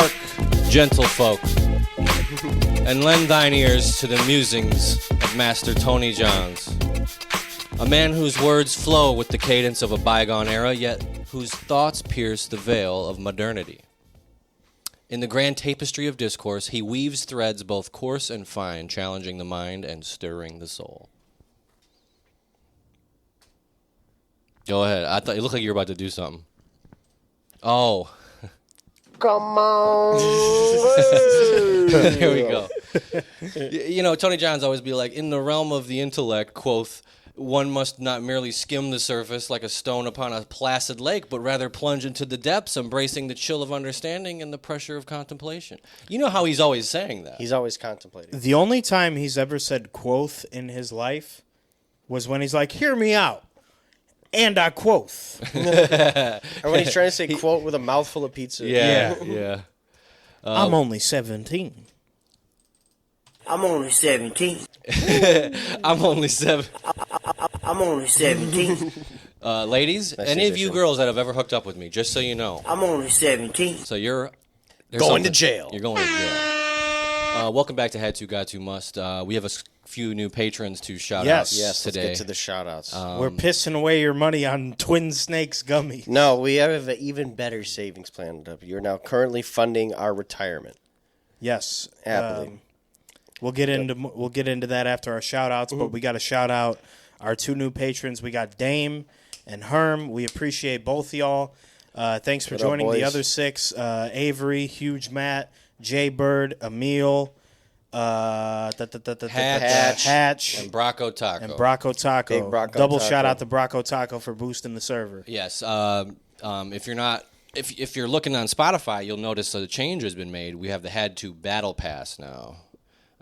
Hark, gentle folk, and lend thine ears to the musings of Master Tony Johns, a man whose words flow with the cadence of a bygone era, yet whose thoughts pierce the veil of modernity. In the grand tapestry of discourse, he weaves threads both coarse and fine, challenging the mind and stirring the soul. Go ahead. I thought you looked like you were about to do something. Oh. Come on. There we go. You know, Tony Johns always be like, in the realm of the intellect, quoth, one must not merely skim the surface like a stone upon a placid lake, but rather plunge into the depths, embracing the chill of understanding and the pressure of contemplation. You know how he's always saying that. He's always contemplating. The only time he's ever said quoth in his life was when he's like, hear me out. And I quoth. Or when he's trying to say quote with a mouthful of pizza. Yeah. I'm only 17. I'm only 17. I'm only 7. I'm only 17. Ladies, Nice any of you transition. girls that have ever hooked up with me, just so you know. I'm only 17. So you're... Going to jail. You're going to jail. Welcome back to Had To, Got To, Must. We have a few new patrons to shout out Yes, today. let's get to the shout-outs. We're pissing away your money on Twin Snakes gummies. No, we have an even better savings plan. You're now currently funding our retirement. Yes. Happily. We'll get into that after our shout-outs, but we got to shout out our two new patrons. We got Dame and Herm. We appreciate both y'all. Thanks for What up, joining the boys? other six. Avery, Huge Matt, Jay Bird, Emil, Hatch, And Bracco Taco. and Bracco Taco. Big Bracco Double Taco. shout out to Bracco Taco for boosting the server. Yes. If you're not... If you're looking on Spotify, you'll notice a change has been made. We have the Had To Battle Pass now.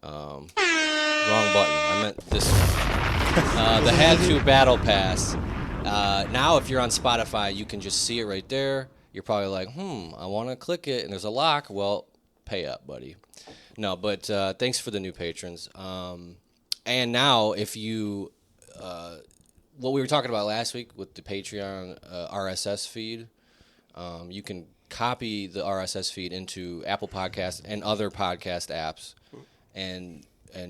Wrong button. I meant this one. The Had To Battle Pass. Now, if you're on Spotify, you can just see it right there. You're probably like, I want to click it, and there's a lock. Well, pay up, buddy. No, but thanks for the new patrons. And now, if you... what we were talking about last week with the Patreon RSS feed, you can copy the RSS feed into Apple Podcasts and other podcast apps, and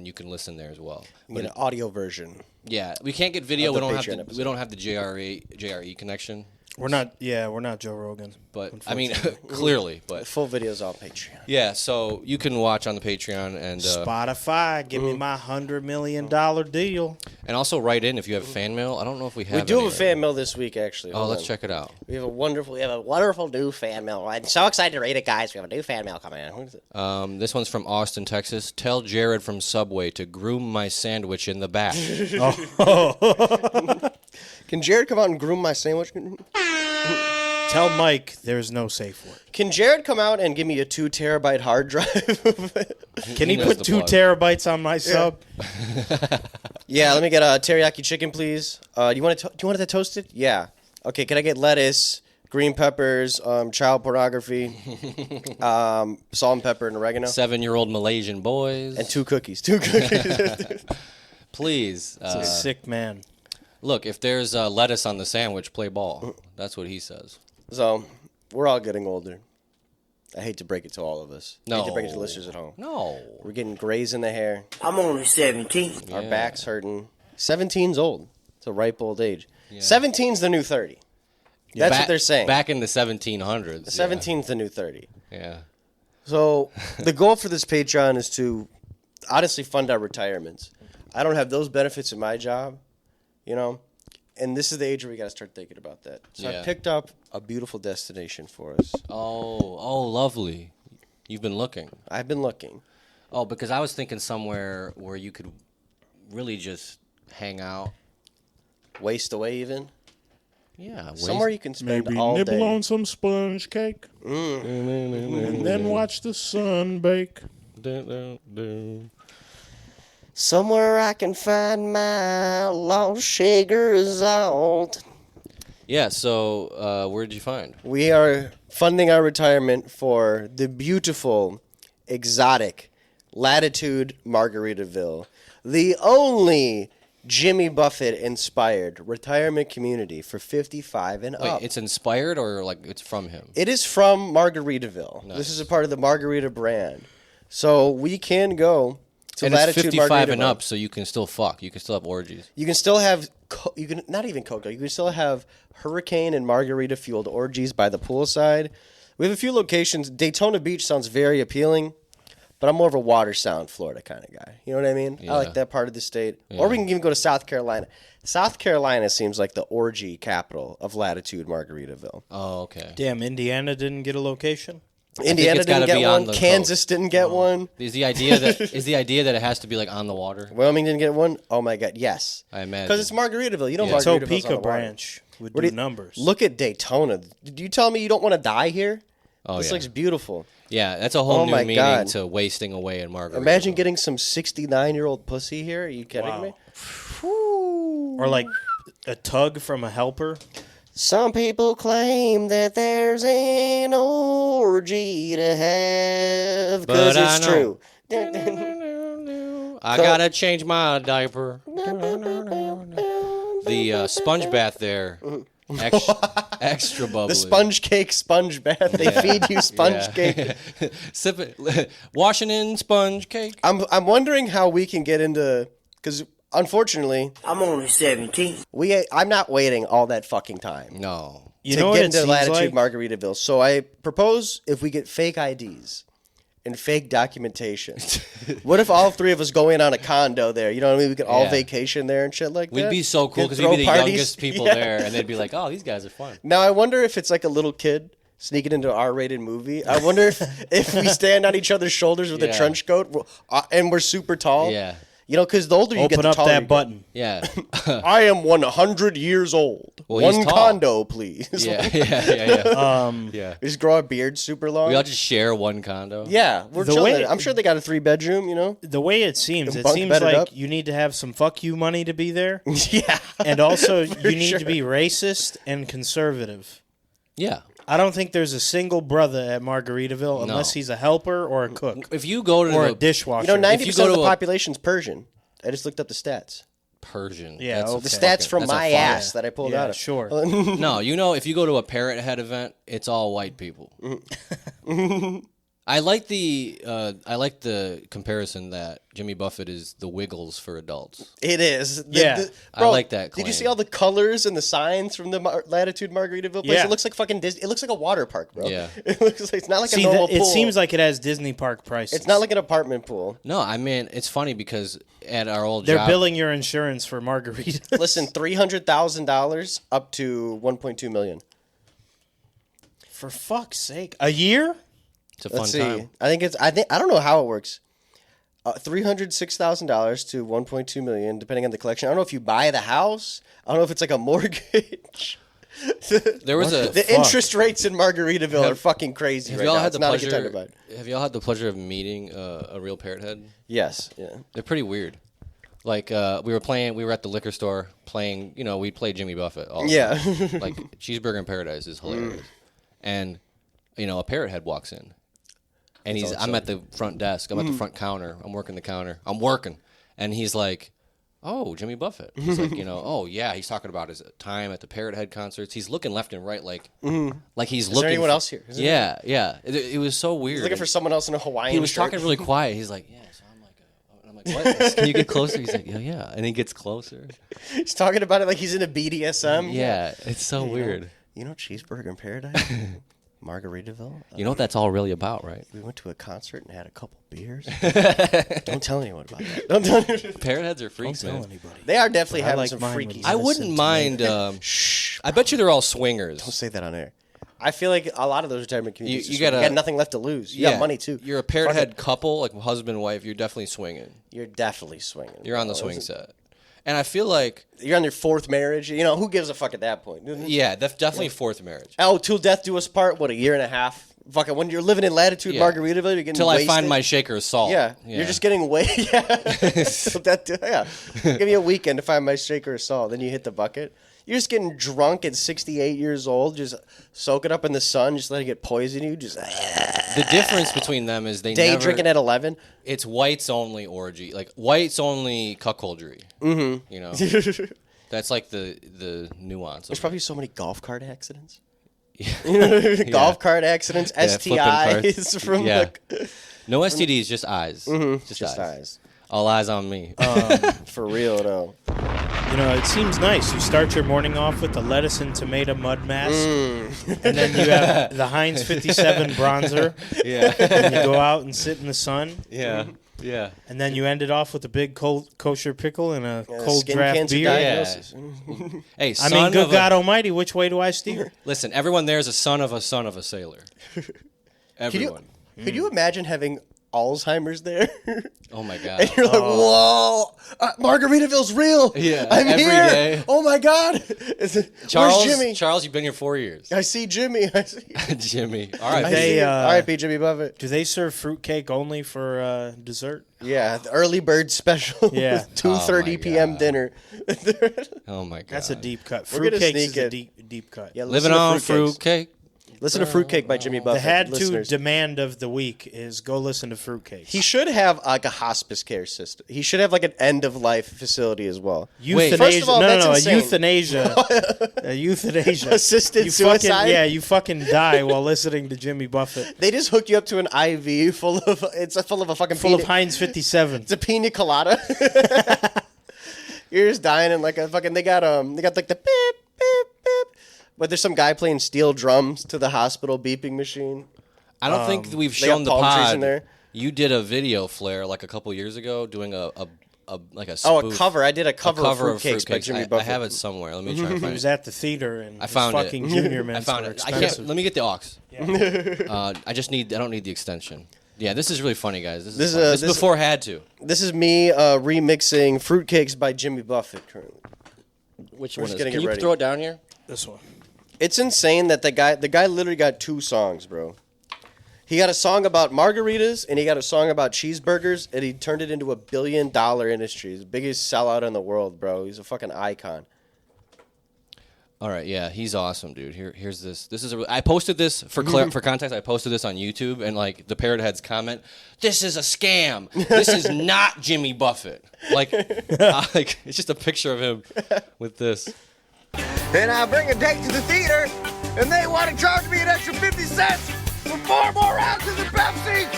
you can listen there as well. You get an audio version. Yeah, we can't get video. Of We the don't have Patreon the, episode. we don't have the JRE connection. We're not Joe Rogan. But I mean, clearly, but Full videos on Patreon. yeah. So you can watch on the Patreon and Spotify, give me my $100 million deal. also write in if you have fan mail. I don't know if we have. We do any have a fan mail this week, actually. Oh, Hold let's on. check it out. We have a wonderful new fan mail. I'm so excited to read it, guys. We have a new fan mail coming in. Who is it? This one's from Austin, Texas. Tell Jared from Subway to groom my sandwich in the back. Can Jared come out and groom my sandwich? Tell Mike there's no safe word. Can Jared come out and give me a 2 terabyte hard drive? Can he knows put the 2 plug. terabytes on my sub? Yeah, let me get a teriyaki chicken, please. Do you want it toasted? Yeah. Okay, can I get lettuce, green peppers, child pornography, salt and pepper and oregano, 7-year-old Malaysian boys. and 2 cookies. 2 cookies. Please. Sick man. Look, if there's lettuce on the sandwich, play ball. That's what he says. So, we're all getting older. I hate to break it to all of us. I hate to break it to No. listeners at home. No. We're getting grays in the hair. I'm only 17. Our back's hurting. 17's old. It's a ripe old age. 17's the new 30. That's what they're saying. Back in the 1700s. 17's the new 30. Yeah. So the goal for this Patreon is to honestly fund our retirements. I don't have those benefits in my job, you know, and this is the age where we got to start thinking about that. So Yeah. I picked up a beautiful destination for us. Oh, lovely. You've been looking. I've been looking. Oh, because I was thinking somewhere where you could really just hang out. Waste away even. Yeah. Somewhere you can spend Maybe all nibble day. on some sponge cake, and then watch the sun bake. Somewhere I can find my lost sugar result. Yeah, so where did you find? We are funding our retirement for the beautiful, exotic Latitude Margaritaville, the only Jimmy Buffett inspired retirement community for 55 and Wait, up. it's inspired or like it's from him? It is from Margaritaville. Nice. This is a part of the Margarita brand. So we can go to And it's Latitude 55 and Margaritaville. up, so you can still fuck. You can still have orgies. You can still have, you can not even cocoa. You can still have hurricane and margarita fueled orgies by the poolside. We have a few locations. Daytona Beach sounds very appealing, but I'm more of a water sound Florida kind of guy. You know what I mean? Yeah. I like that part of the state. Or we can even go to South Carolina. South Carolina seems like the orgy capital of Latitude Margaritaville. Oh, okay. Damn, Indiana didn't get a location. Indiana it's gotta didn't be get on one. the Kansas didn't get one. Is the idea that it has to be like on the water? Wyoming didn't get one. Oh my God, yes. I imagine. Because it's Margaritaville. You know Yeah. Margaritaville's on Topeka the water. branch would What do do you- numbers. Look at Daytona. Did you tell me you don't want to die here? Oh, This yeah. looks beautiful. Yeah, that's a whole Oh new my meaning God. to wasting away in Margaritaville. Imagine getting some 69-year-old pussy here. Are you kidding Wow. me? Or like a tug from a helper. Some people claim that there's an orgy to have because But I it's know. true. I gotta change my diaper. The sponge bath there, extra bubbly. The sponge cake sponge bath. They feed you sponge Yeah. cake. Sip it, washing in sponge cake. I'm wondering how we can get into, because unfortunately I'm only 17. I'm not waiting all that fucking time No, You to know what get it into seems Latitude like? Margaritaville. So I propose if we get fake IDs and fake documentation. What if all three of us go in on a condo there? You know what I mean? We could all Yeah. vacation there and shit like that. we'd be so cool Could because we'd throw be the parties. youngest people Yeah. there, and they'd be like, "Oh, these guys are fun." Now I wonder if it's like a little kid sneaking into an R-rated movie. I wonder if we stand on each other's shoulders with a Yeah. trench coat and we're super tall. Yeah, You know, because the older you get, Open the up taller you that get. button. yeah, I am 100 years old. Well, he's One tall. condo, please. yeah, yeah. We just grow our beards super long. We all just share one condo. yeah, we're The chilling. way- I'm sure they got a 3-bedroom, you know? The way it seems Bunk bedded like up. you need to have some fuck you money to be there. Yeah. And also, you need sure. to be racist and conservative. Yeah. I don't think there's a single brother at Margaritaville unless he's a helper or a cook If you go to or the a dishwasher. You know, 90% If you go of the to a- population's Persian. I just looked up the stats. Persian, Yeah, that's a okay. The fucking- stats from that's a my fire. ass that I pulled Yeah, out of. sure. No, you know, if you go to a Parrot Head event, it's all white people. I like the comparison that Jimmy Buffett is the Wiggles for adults. It is. Yeah. I like that Did you claim. see all the colors and the signs from the Latitude Margaritaville place? Yeah. It looks like fucking Disney. It looks like a water park, bro. Yeah. It looks like, it's not like See, a normal it pool. seems like it has Disney park prices. It's not like an apartment pool. No, I mean it's funny because at our old They're job, billing your insurance for margaritas. Listen, $300,000 up to $1.2 million. For fuck's sake. A year? it's a fun Let's see. time. I don't know how it works. $306,000 to $1.2 million, depending on the collection. I don't know if you buy the house. I don't know if it's like a mortgage. There was a. The interest rates in Margaritaville are fucking crazy Have right y'all now. had It's the not a good time to buy pleasure? it. Have y'all had the pleasure of meeting a real Parrot Head? Yes. Yeah. They're pretty weird. Like we were at the liquor store playing. You know, we played Jimmy Buffett. All the Yeah. time. Like Cheeseburger in Paradise is hilarious, and you know a Parrot Head walks in, and I'm at the front desk. I'm at the front counter. I'm working the counter. I'm working, and he's like, "Oh, Jimmy Buffett." He's like, "Oh yeah." He's talking about his time at the Parrot Head concerts. He's looking left and right, like he's looking. Is there anyone for- else here? Is there Yeah, yeah. It was so weird. Looking for someone else in a Hawaiian He was shirt. talking really quiet. He's like, "Yeah." So I'm like, "What? Can you get closer?" He's like, "Yeah." And he gets closer. He's talking about it like he's in a BDSM. Yeah, it's so weird. You know Cheeseburger in Paradise? Margaritaville? You know what that's all really about, right? We went to a concert and had a couple beers. Don't tell anyone about that. Don't tell anyone. Parrot heads are freaks, Tell man. anybody. They are definitely I having like some mine freaky with I stuff. wouldn't mind. Shh. I bet you they're all swingers. Don't say that on air. I feel like a lot of those retirement communities, You you gotta- got nothing left to lose. You got money too. You're a Parrot Fuck head it. couple, like husband and wife. You're definitely swinging. You're definitely swinging. You're on the bro. swing set, and I feel like You're on your fourth marriage. You know who gives a fuck at that point? yeah, that's definitely fourth marriage. Oh, till death do us part. What, a year and a half? Fucking when you're living in Latitude Yeah. Margaritaville, you're getting Till I find wasted. my shaker of salt. Yeah, you're just getting way. Yeah, Till death do- yeah. Give me a weekend to find my shaker of salt. Then you hit the bucket. You're just getting drunk at 68 years old, just soak it up in the sun, just let it get poison you. Just The difference between them is they day never drinking at 11. It's whites only orgy, like whites only cuckoldry. Mm-hmm. You know, that's like the nuance. There's probably so many golf cart accidents. Yeah. Golf cart accidents, flipping STIs carts. from Yeah. the No STDs, just eyes. just eyes. All eyes on me. For real though. You know, it seems nice. You start your morning off with the lettuce and tomato mud mask, and then you have the Heinz 57 bronzer, Yeah. and you go out and sit in the sun, Yeah. Yeah. and then you end it off with a big cold kosher pickle and a cold Skin draft cancer beer. diagnosis. Hey, I son mean, good of God Almighty, which way do I steer? Listen, everyone there is a son of a sailor. Everyone. Could you imagine having Alzheimer's there? Oh my God. And you're like, whoa, Margaritaville's real. Yeah, I'm every here. day. Oh my God. Charles, Where's Jimmy? Charles, you've been here 4 years. I see Jimmy. I see. Jimmy. All right. I They, see. R.I.P. Jimmy Buffett. Do they serve fruitcake only for dessert? Yeah, the early bird special. Yeah. 2:30 p.m. God. dinner. Oh my God. That's a deep cut. We're gonna Fruitcakes sneak is a it. deep cut. Yeah, Living on fruitcake. Listen to Fruitcake by Jimmy The Buffett. had to listeners. demand of the week is go listen to Fruitcakes. He should have like a hospice care system. He should have like an end of life facility as well. Euthanasia. First of all, no, that's no, insane. a euthanasia. A euthanasia. Assisted you suicide? Fucking, yeah, you fucking die while listening to Jimmy Buffett. They just hook you up to an IV full of a fucking Full of Heinz 57. It's a pina colada. You're just dying in like a fucking. They got like the beep beep beep. But there's some guy playing steel drums to the hospital beeping machine. I don't think we've they shown got the palm trees pod. in there. You did a video flare like a couple years ago doing a like a Oh, spoof, a cover. I did a cover of Fruitcakes by Fruitcakes. Jimmy I Buffett. have it somewhere. Let me try to He find was it. at the theater and I found his it. fucking junior I mints found were it. I expensive. can't. Let me get the aux. I don't need the extension. Yeah, this is really funny, guys. This is funny. This is before had to. This is me remixing Fruitcakes by Jimmy Buffett currently. Which We're one just is gonna it? Can get you ready. throw it down here? This one. It's insane that the guy literally got 2 songs, bro. He got a song about margaritas and he got a song about cheeseburgers, and he turned it into $1 billion industry. He's the biggest sellout in the world, bro. He's a fucking icon. All right, yeah, he's awesome, dude. Here's this. This is I posted this for context. I posted this on YouTube, and like the parrot heads comment, "This is a scam. This is not Jimmy Buffett." Like it's just a picture of him with this. And I bring a date to the theater, and they want to charge me an extra 50 cents for 4 more ounces of Pepsi,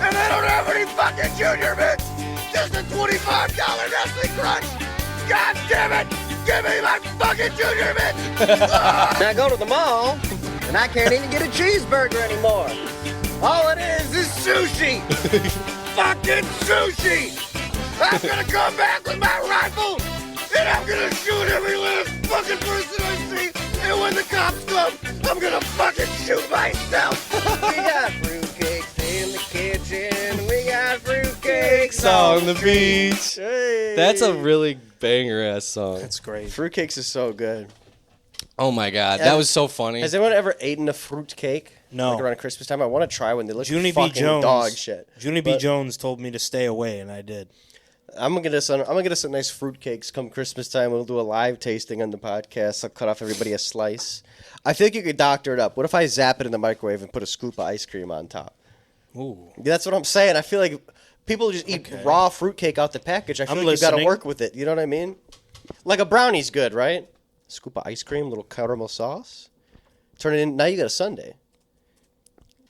and they don't have any fucking junior mints. Just a $25 Nestle Crunch. God damn it! Give me my fucking junior mints. I go to the mall, and I can't even get a cheeseburger anymore. All it is sushi. Fucking sushi. I'm gonna come back with my rifle, and I'm gonna shoot every last fucking person I see. And when the cops come, I'm gonna fucking shoot myself. We got fruitcakes in the kitchen. We got fruitcakes On the beach. Hey. That's a really banger ass song. That's great. Fruitcakes is so good. Oh my god, that was so funny. Has anyone ever eaten a fruitcake? No. Like around Christmas time? I want to try one. They look Junie B. fucking Jones. dog shit. Junie B. But Jones told me to stay away, and I did. I'm gonna get us some nice fruitcakes come Christmas time. We'll do a live tasting on the podcast. I'll cut off everybody a slice. I feel like you could doctor it up. What if I zap it in the microwave and put a scoop of ice cream on top? Ooh. That's what I'm saying. I feel like people just eat raw fruitcake out the package. I feel I'm like you got to listening. work with it. You know what I mean? Like a brownie's good, right? Scoop of ice cream, little caramel sauce. Turn it in. Now you got a sundae.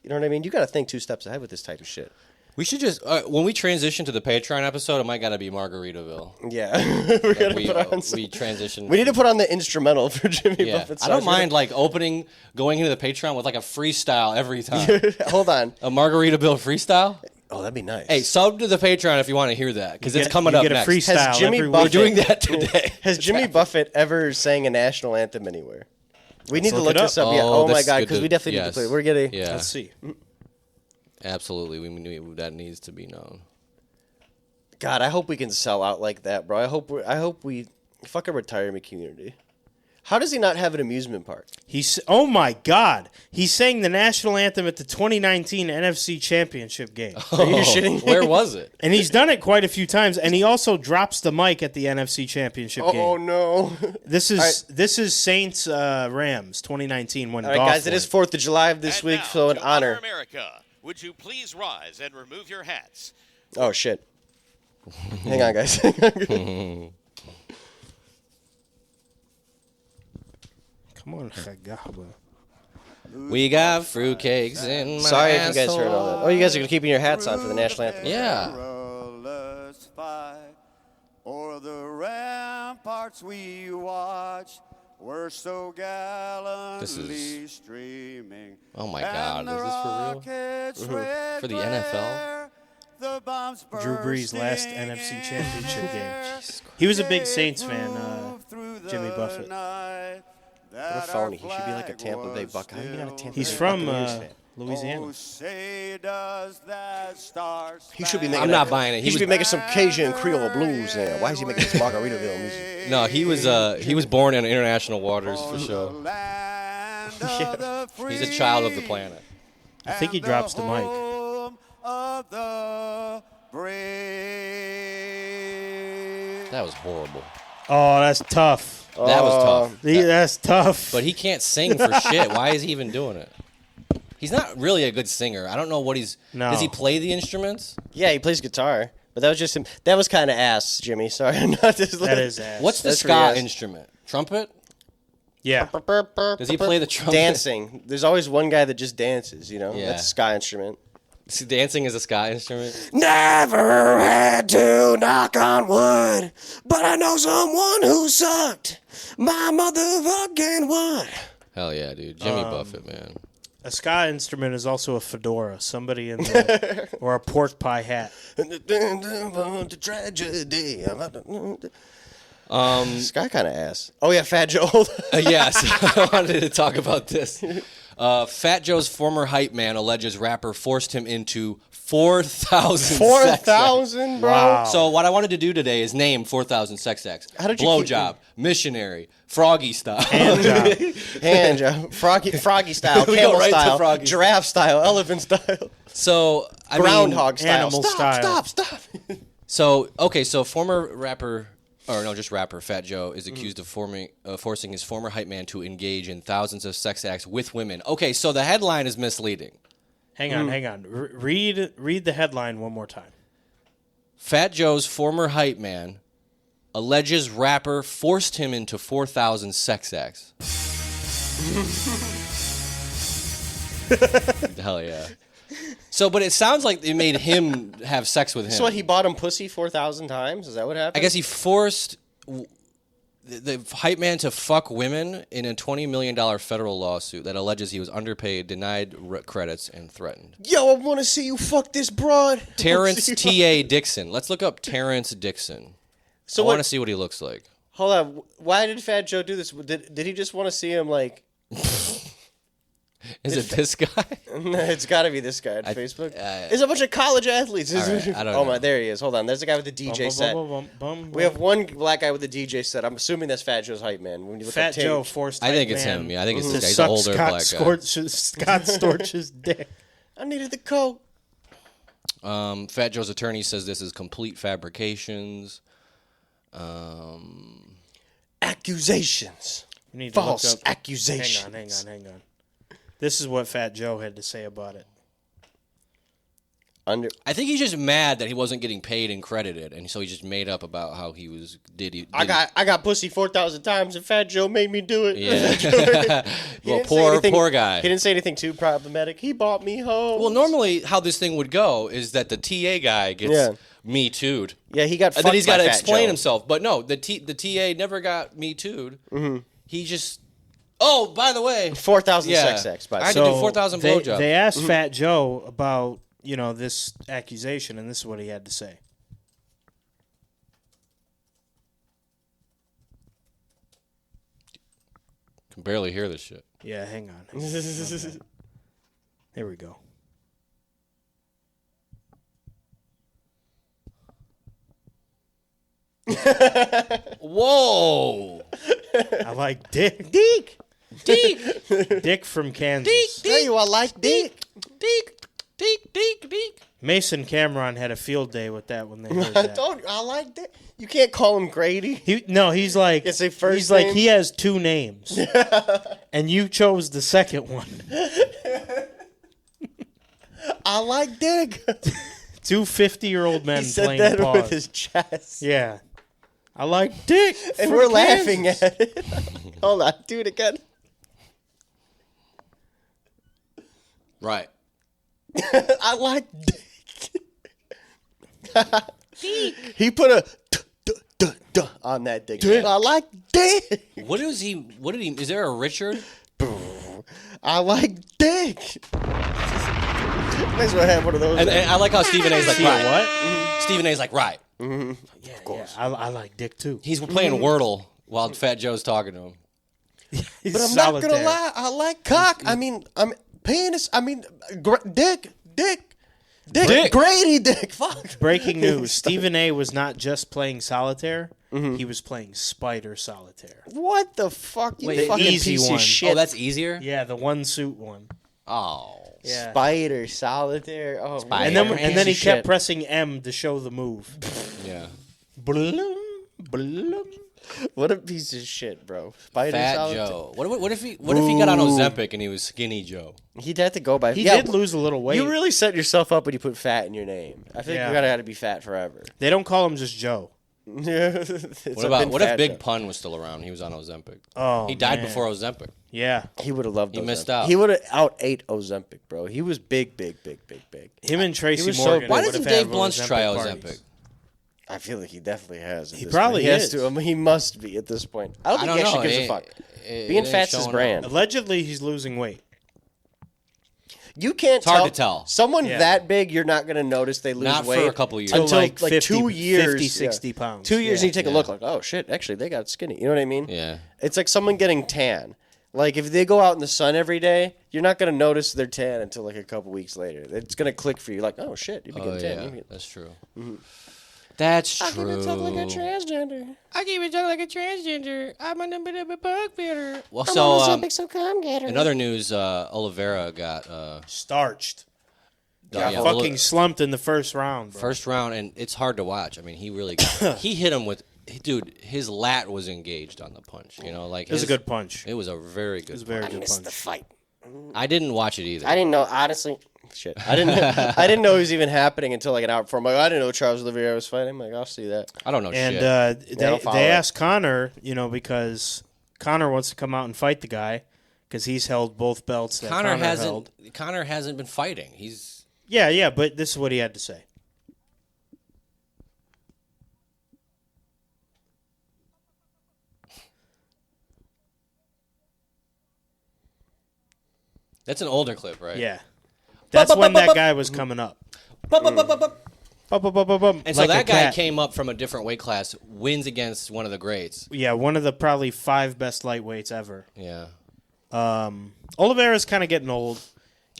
You know what I mean? You got to think 2 steps ahead with this type of shit. We should just when we transition to the Patreon episode, it might gotta be Margaritaville. Yeah, we're gonna We put on. Some, we transition. we need to put on the instrumental for Jimmy Yeah, Buffett. I don't songs. mind like going into the Patreon with like a freestyle every time. Hold on. A Margaritaville freestyle. Oh, that'd be nice. Hey, sub to the Patreon if you want to hear that because it's Get- coming you up get a next. freestyle Has Jimmy every Buffett- We're week. doing that today. Has Jimmy Buffett ever sang a national anthem anywhere? We need to look look it this up. up. Yeah. Oh, Oh my that's god, good because to- we definitely need yes. to play. We're getting. Yeah, Let's see. absolutely. That needs to be known. God, I hope we can sell out like that, bro. I hope we fuck a retirement community. How does he not have an amusement park? Oh my God! He sang the national anthem at the 2019 NFC Championship game, Are you shitting? Where was it? and he's done it quite a few times. And he also drops the mic at the NFC Championship game. Oh no! This is Saints Rams 2019 when All right, Goff guys, it is won. 4th of July of this And week, now, so in to honor. America, would you please rise and remove your hats? Oh shit! Hang on, guys. Come on, Chagaba. We got fruitcakes in my Sorry if you guys asshole. heard all that. Oh, you guys are keeping your hats on for the national anthem. Yeah. Perilous fight, o'er the ramparts we watch, were so gallantly streaming. Oh my God, is this for real? For the NFL? Drew Brees' last NFC Championship game. He was a big Saints fan, Jimmy Buffett. What a phony. He should be like a Tampa Bay Buck. How are you not a Tampa He's Bay from Buccaneers fan? Louisiana. He should be making. I'm not buying it. He should be making some Cajun Creole blues now. Why is he making this Margaritaville music? No, he was born in international waters for sure. He's a child of the planet. I think he drops the mic. That was horrible. Oh, that's tough. That was tough. That's tough. But he can't sing for shit. Why is he even doing it? He's not really a good singer. I don't know what he's. No. Does he play the instruments? Yeah, he plays guitar. But that was just him. That was kind of ass, Jimmy. Sorry, I'm not just. that is ass. What's the That's ska pretty ass. instrument? Trumpet? Yeah. Does he play the trumpet? Dancing. There's always one guy that just dances. You know, Yeah. that's a ska instrument. See, dancing is a ska instrument. Never had to knock on wood, but I know someone who sucked my motherfucking wood. Hell yeah, dude. Jimmy Buffett, man. A ska instrument is also a fedora. Somebody in the or a pork pie hat. The tragedy. Sky kind of ass. Oh yeah, Fat Joe. Yes, I wanted to talk about this. Fat Joe's former hype man alleges rapper forced him into 4,000 $4,000, bro. Wow. So what I wanted to do today is name 4,000 sex acts. How did you Blowjob, missionary, froggy style. Hand job. Hand job. Froggy style, We go camel right to style, froggy. giraffe style, elephant style, So I groundhog style. animal Stop, style. stop. So former rapper, or no, just rapper Fat Joe is accused of forcing his former hype man to engage in thousands of sex acts with women. Okay, so the headline is misleading. Hang on. Read the headline one more time. Fat Joe's former hype man alleges rapper forced him into 4,000 sex acts. Hell yeah. So, but it sounds like it made him have sex with him. So what? He bought him pussy 4,000 times. Is that what happened? I guess he forced the hype man to fuck women in a $20 million federal lawsuit that alleges he was underpaid, denied credits, and threatened. Yo, I want to see you fuck this broad. Terrence T.A. Dixon. Let's look up Terrence Dixon. So I what? want to see what he looks like. Hold on. Why did Fat Joe do this? Did he just want to see him like? Is it this guy? It's got to be this guy on Facebook. uh, There's a bunch of college athletes. right, I don't oh know. my, there he is. Hold on. There's a guy with the DJ set. We have one black guy with the DJ set. I'm assuming that's Fat Joe's hype man. When you look Fat up Tim- Joe forced. I think hype it's man him. Yeah, I think it's to this guy. He's an suck older black guy. Scott Storch's dick. I needed the coat. Fat Joe's attorney says this is complete fabrications. Accusations. You need to False look up. accusations. Hang on. This is what Fat Joe had to say about it. I think he's just mad that he wasn't getting paid and credited, and so he just made up about how he was. I got pussy 4,000 times, and Fat Joe made me do it. Yeah. Well, poor guy. He didn't say anything too problematic. He bought me home. Well, normally how this thing would go is that the TA guy gets Me Too'd. Yeah, he got. And Fucked then he's got by to Fat explain Joe. himself. But no, the TA never got Me Too'd. Mm-hmm. He just. Oh, by the way, 4,000 Yeah. sex acts. By I had the to way. do 4,000 they, blowjobs. They asked Fat Joe about this accusation, and this is what he had to say. Can barely hear this shit. Yeah, hang on. Here we go. Whoa! I like Dick. Dick. Dick from Kansas. Tell you I like Dick. Mason Cameron had a field day with that when they heard I that. told you I like Dick. You can't call him Grady. He's like, It's a first he's like, name? he has two names. And you chose the second one. I like Dick. Two 50-year-old men He said playing that pause. with his chest. Yeah. I like Dick. And from we're Kansas. laughing at it. Hold on. Do it again. Right. I like Dick. He put a on that Dick. I like Dick. What did he? Is there a Richard? I like Dick. Might as well have one of those. And I like how Stephen A's like, right. What? Stephen A's like, right. Yeah, I like Dick too. He's playing Wordle while Fat Joe's talking to him. He's But I'm solitaire. not gonna lie. I like cock. I mean, I'm penis. I mean, Dick. Grady Dick. Fuck. Breaking news: Stephen A. was not just playing solitaire; he was playing Spider Solitaire. What the fuck? You Wait, fucking easy piece one. of shit. Oh, that's easier. Yeah, the one suit one. Oh. Yeah. Spider Solitaire. Oh, Spider. man. And then he Piece of kept shit. pressing M to show the move. Yeah. Blum, blum. What a piece of shit, bro. Spider Fat Solitaire. Joe. What if he got on Ozempic and he was Skinny Joe? He'd have to go by. He did lose a little weight. You really set yourself up when you put fat in your name. I think Yeah. you gotta be fat forever. They don't call him just Joe. Yeah. What if Big Pun was still around? He was on Ozempic. Oh, He died man. before Ozempic. Yeah, He would have loved. He Ozempic. missed out. He would have out-ate Ozempic, bro. He was big. him and Tracy was so- Morgan. Why would doesn't have had Dave Blunt's Ozempic try parties. Ozempic? I feel like he definitely has. At He this probably point. He has is. to. I mean, he must be at this point. I don't think he actually gives a fuck. Being fat's his brand. Allegedly, he's losing weight. You can't. It's hard to tell. Someone Yeah. that big, you're not going to notice they lose Not for weight a couple years. until like 50, 50, 2 years, 50, 60 pounds. 2 years, Yeah. and you take a look like, oh shit, actually they got skinny. You know what I mean? Yeah. It's like someone getting tan. Like if they go out in the sun every day, you're not going to notice they're tan until like a couple weeks later. It's going to click for you, like, oh shit, you became Oh, tan. yeah. That's true. That's true. I keep it talking like a transgender. I keep it talking like a transgender. I'm a bit of a bug beater. Well, I'm so on some calm getter. in other news, Oliveira got Starched. yeah, Fucking slumped in the first round, bro. first round, and it's hard to watch. I mean, he really he hit him with, dude. His lat was engaged on the punch. You know, like It was a good punch. It was a very good. It was a very I good missed punch. the fight. I didn't watch it either. I didn't know, honestly. Shit, I didn't know it was even happening until like an hour before. I'm like, I didn't know Charles Oliveira was fighting. I'm like, I'll see that. I don't know And shit. don't follow they it. asked Connor, because Connor wants to come out and fight the guy because he's held both belts that Connor held. Connor hasn't been fighting. He's Yeah, but this is what he had to say. that's an older clip, right? Yeah. That's when that guy was coming up. And And so that guy came up from a different weight class, wins against one of the greats. Yeah, one of the probably 5 best lightweights ever. Yeah. Oliveira's kind of getting old.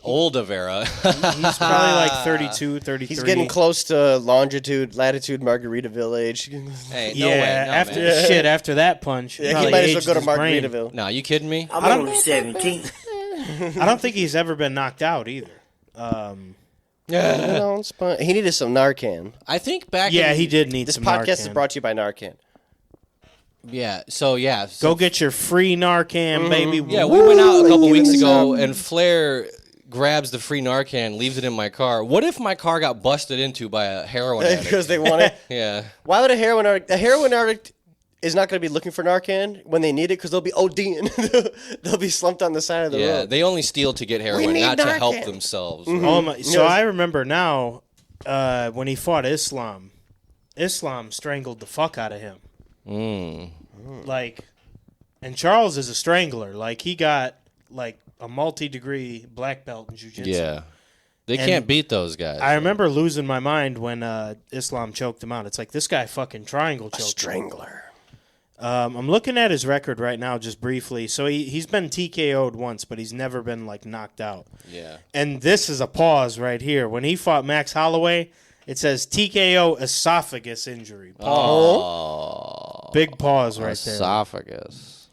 Oliveira. He's probably like 32, 33. He's getting close to latitude Margaritaville age. Hey, no Yeah, way. No, man. after that punch, Yeah, he probably might as well aged go to his brain. Margaritaville. No, you kidding me? I'm only 17. I don't think he's ever been knocked out either. He needed some Narcan. I think back. Yeah, in, he did need This some podcast Narcan. is brought to you by Narcan. Yeah. So yeah. Go get your free Narcan, baby. Yeah, we went out a couple giving weeks us ago, some. and Flair grabs the free Narcan, leaves it in my car. What if my car got busted into by a heroin addict? Because they want it. Yeah. Why would a heroin addict is not going to be looking for Narcan when they need it because they'll be ODing. They'll be slumped on the side of the Yeah, road. they only steal to get heroin, need not to help Narcan. themselves. Oh my, so Yes. I remember now when he fought Islam strangled the fuck out of him. Like, and Charles is a strangler. Like, he got like a multi-degree black belt in jiu-jitsu. Yeah. They And can't beat those guys. I remember losing my mind when Islam choked him out. It's like, this guy fucking triangle choked him. Strangler. I'm looking at his record right now just briefly. So he's been TKO'd once, but he's never been, like, knocked out. Yeah. And this is a pause right here. When he fought Max Oh. Oh. Oh. Holloway, it says TKO esophagus injury. Pause. Big pause right there. Esophagus.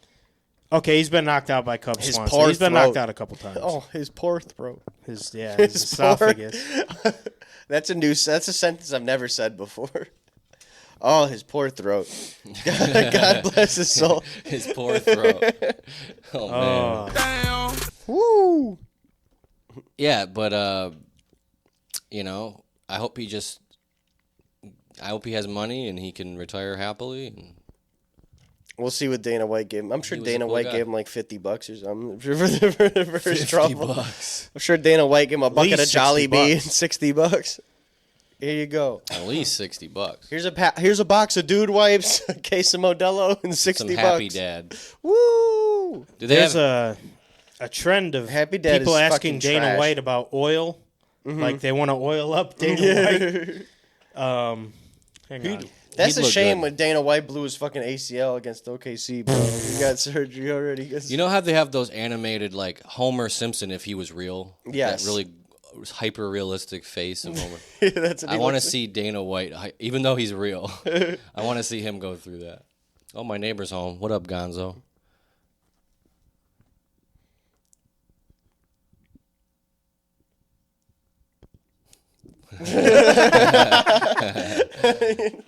Okay, he's been knocked out by Cub His Swanson. poor He's been throat. knocked out a couple times. Oh, his poor throat. His poor- esophagus. That's a sentence I've never said before. Oh, his poor throat. God bless his soul. His poor throat. Oh, man. Woo! Yeah, but, I hope he has money and he can retire happily. And We'll see what Dana White gave him. I'm sure He was a Dana cool White guy. gave him like $50 or something for his trouble. $50. I'm sure Dana White gave him a bucket of least Jolly Bee and $60. $60. Here you go. At least $60. Here's a box of dude wipes, a case of Modelo, and $60. Some Happy Dad. Woo! Do they There's have? a trend of Happy Dad people is asking fucking Dana trash. White about oil. Like they want to oil up Dana White. Hang on. That's He'd a look shame good. when Dana White blew his fucking ACL against OKC, bro. He got surgery already. You know how they have those animated, like Homer Simpson if he was real? Yes. That really hyper realistic face of Homer. That's what I he want to looks see Dana White, even though he's real. I want to see him go through that. Oh, my neighbor's home. What up, Gonzo?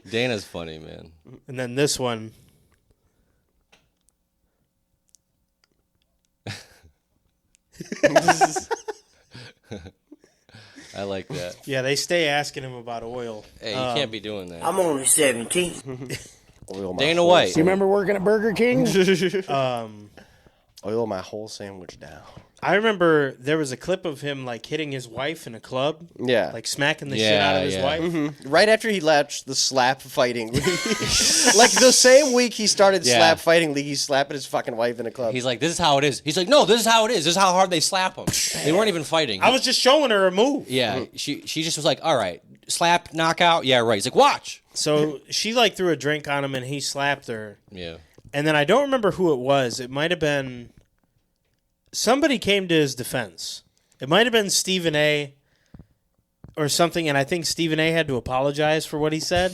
Dana's funny, man. And then this one. I like that. Yeah, they stay asking him about oil. Hey, you can't be doing that. I'm only 17. Oil my Dana whole White. sandwich. You remember working at Burger King? Oil my whole sandwich down. I remember there was a clip of him like hitting his wife in a club. Yeah. Like smacking the shit out of his Yeah. wife. Right after he left the slap fighting league. Like the same week he started Yeah. slap fighting league, he's slapping his fucking wife in a club. He's like, this is how it is. He's like, no, this is how it is. This is how hard they slap them. They weren't even fighting. I was just showing her a move. Yeah, she just was like, all right, slap, knockout. Yeah, right. He's like, watch. So she like threw a drink on him and he slapped her. Yeah. And then I don't remember who it was. It might have been somebody came to his defense. It might have been Stephen A. or something, and I think Stephen A. had to apologize for what he said.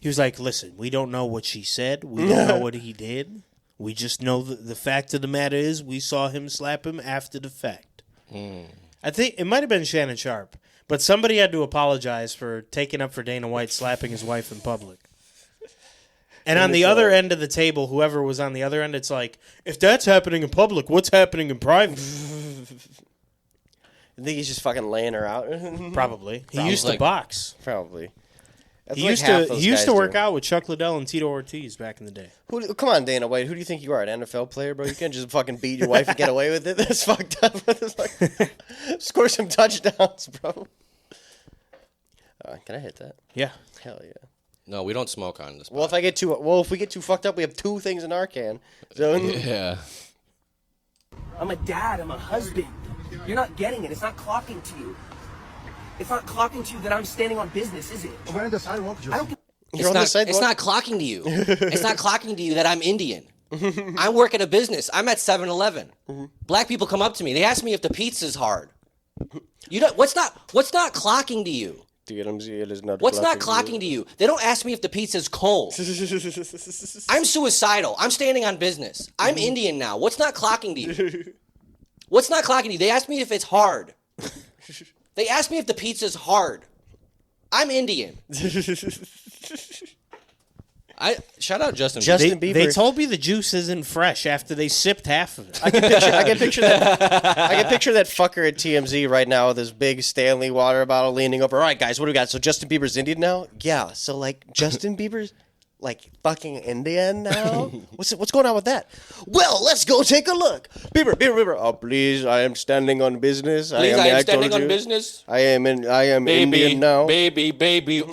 He was like, listen, we don't know what she said. We don't know what he did. We just know the fact of the matter is we saw him slap him after the fact. I think it might have been Shannon Sharp, but somebody had to apologize for taking up for Dana White slapping his wife in public. And on the other end of the table, whoever was on the other end, it's like, if that's happening in public, what's happening in private? I think he's just fucking laying her out. Probably. He used to like- box. Probably. That's He like used half to those he used guys to work do. out with Chuck Liddell and Tito Ortiz back in the day. Come on, Dana White. Who do you think you are, an NFL player, bro? You can't just fucking beat your wife and get away with it. That's fucked up. Score some touchdowns, bro. Can I hit that? Yeah. Hell yeah. No, we don't smoke on this. Well, if we get too fucked up, we have two things in our can. So Yeah. I'm a dad. I'm a husband. You're not getting it. It's not clocking to you. It's not clocking to you that I'm standing on business, is it? I don't. you're on the sidewalk. It's not clocking to you. It's not clocking to you that I'm Indian. I work at a business. I'm at 7-Eleven. Black people come up to me. They ask me if the pizza's hard. You know what's not clocking to you? What's not clocking to you? They don't ask me if the pizza's cold. I'm suicidal. I'm standing on business. I'm Indian now. What's not clocking to you? What's not clocking to you? They ask me if it's hard. They ask me if the pizza's hard. I'm Indian. Shout out Justin Justin Bieber. Bieber. They told me the juice isn't fresh after they sipped half of it. I can picture that fucker at TMZ right now with his big Stanley water bottle leaning over. All right, guys, what do we got? So Justin Bieber's Indian now? Yeah. So like Justin Bieber's like fucking Indian now? What's going on with that? Well, let's go take a look. Bieber. Oh, please, I am standing on business. Please, I am standing told on you. business. I am Indian now. Baby, oh, baby,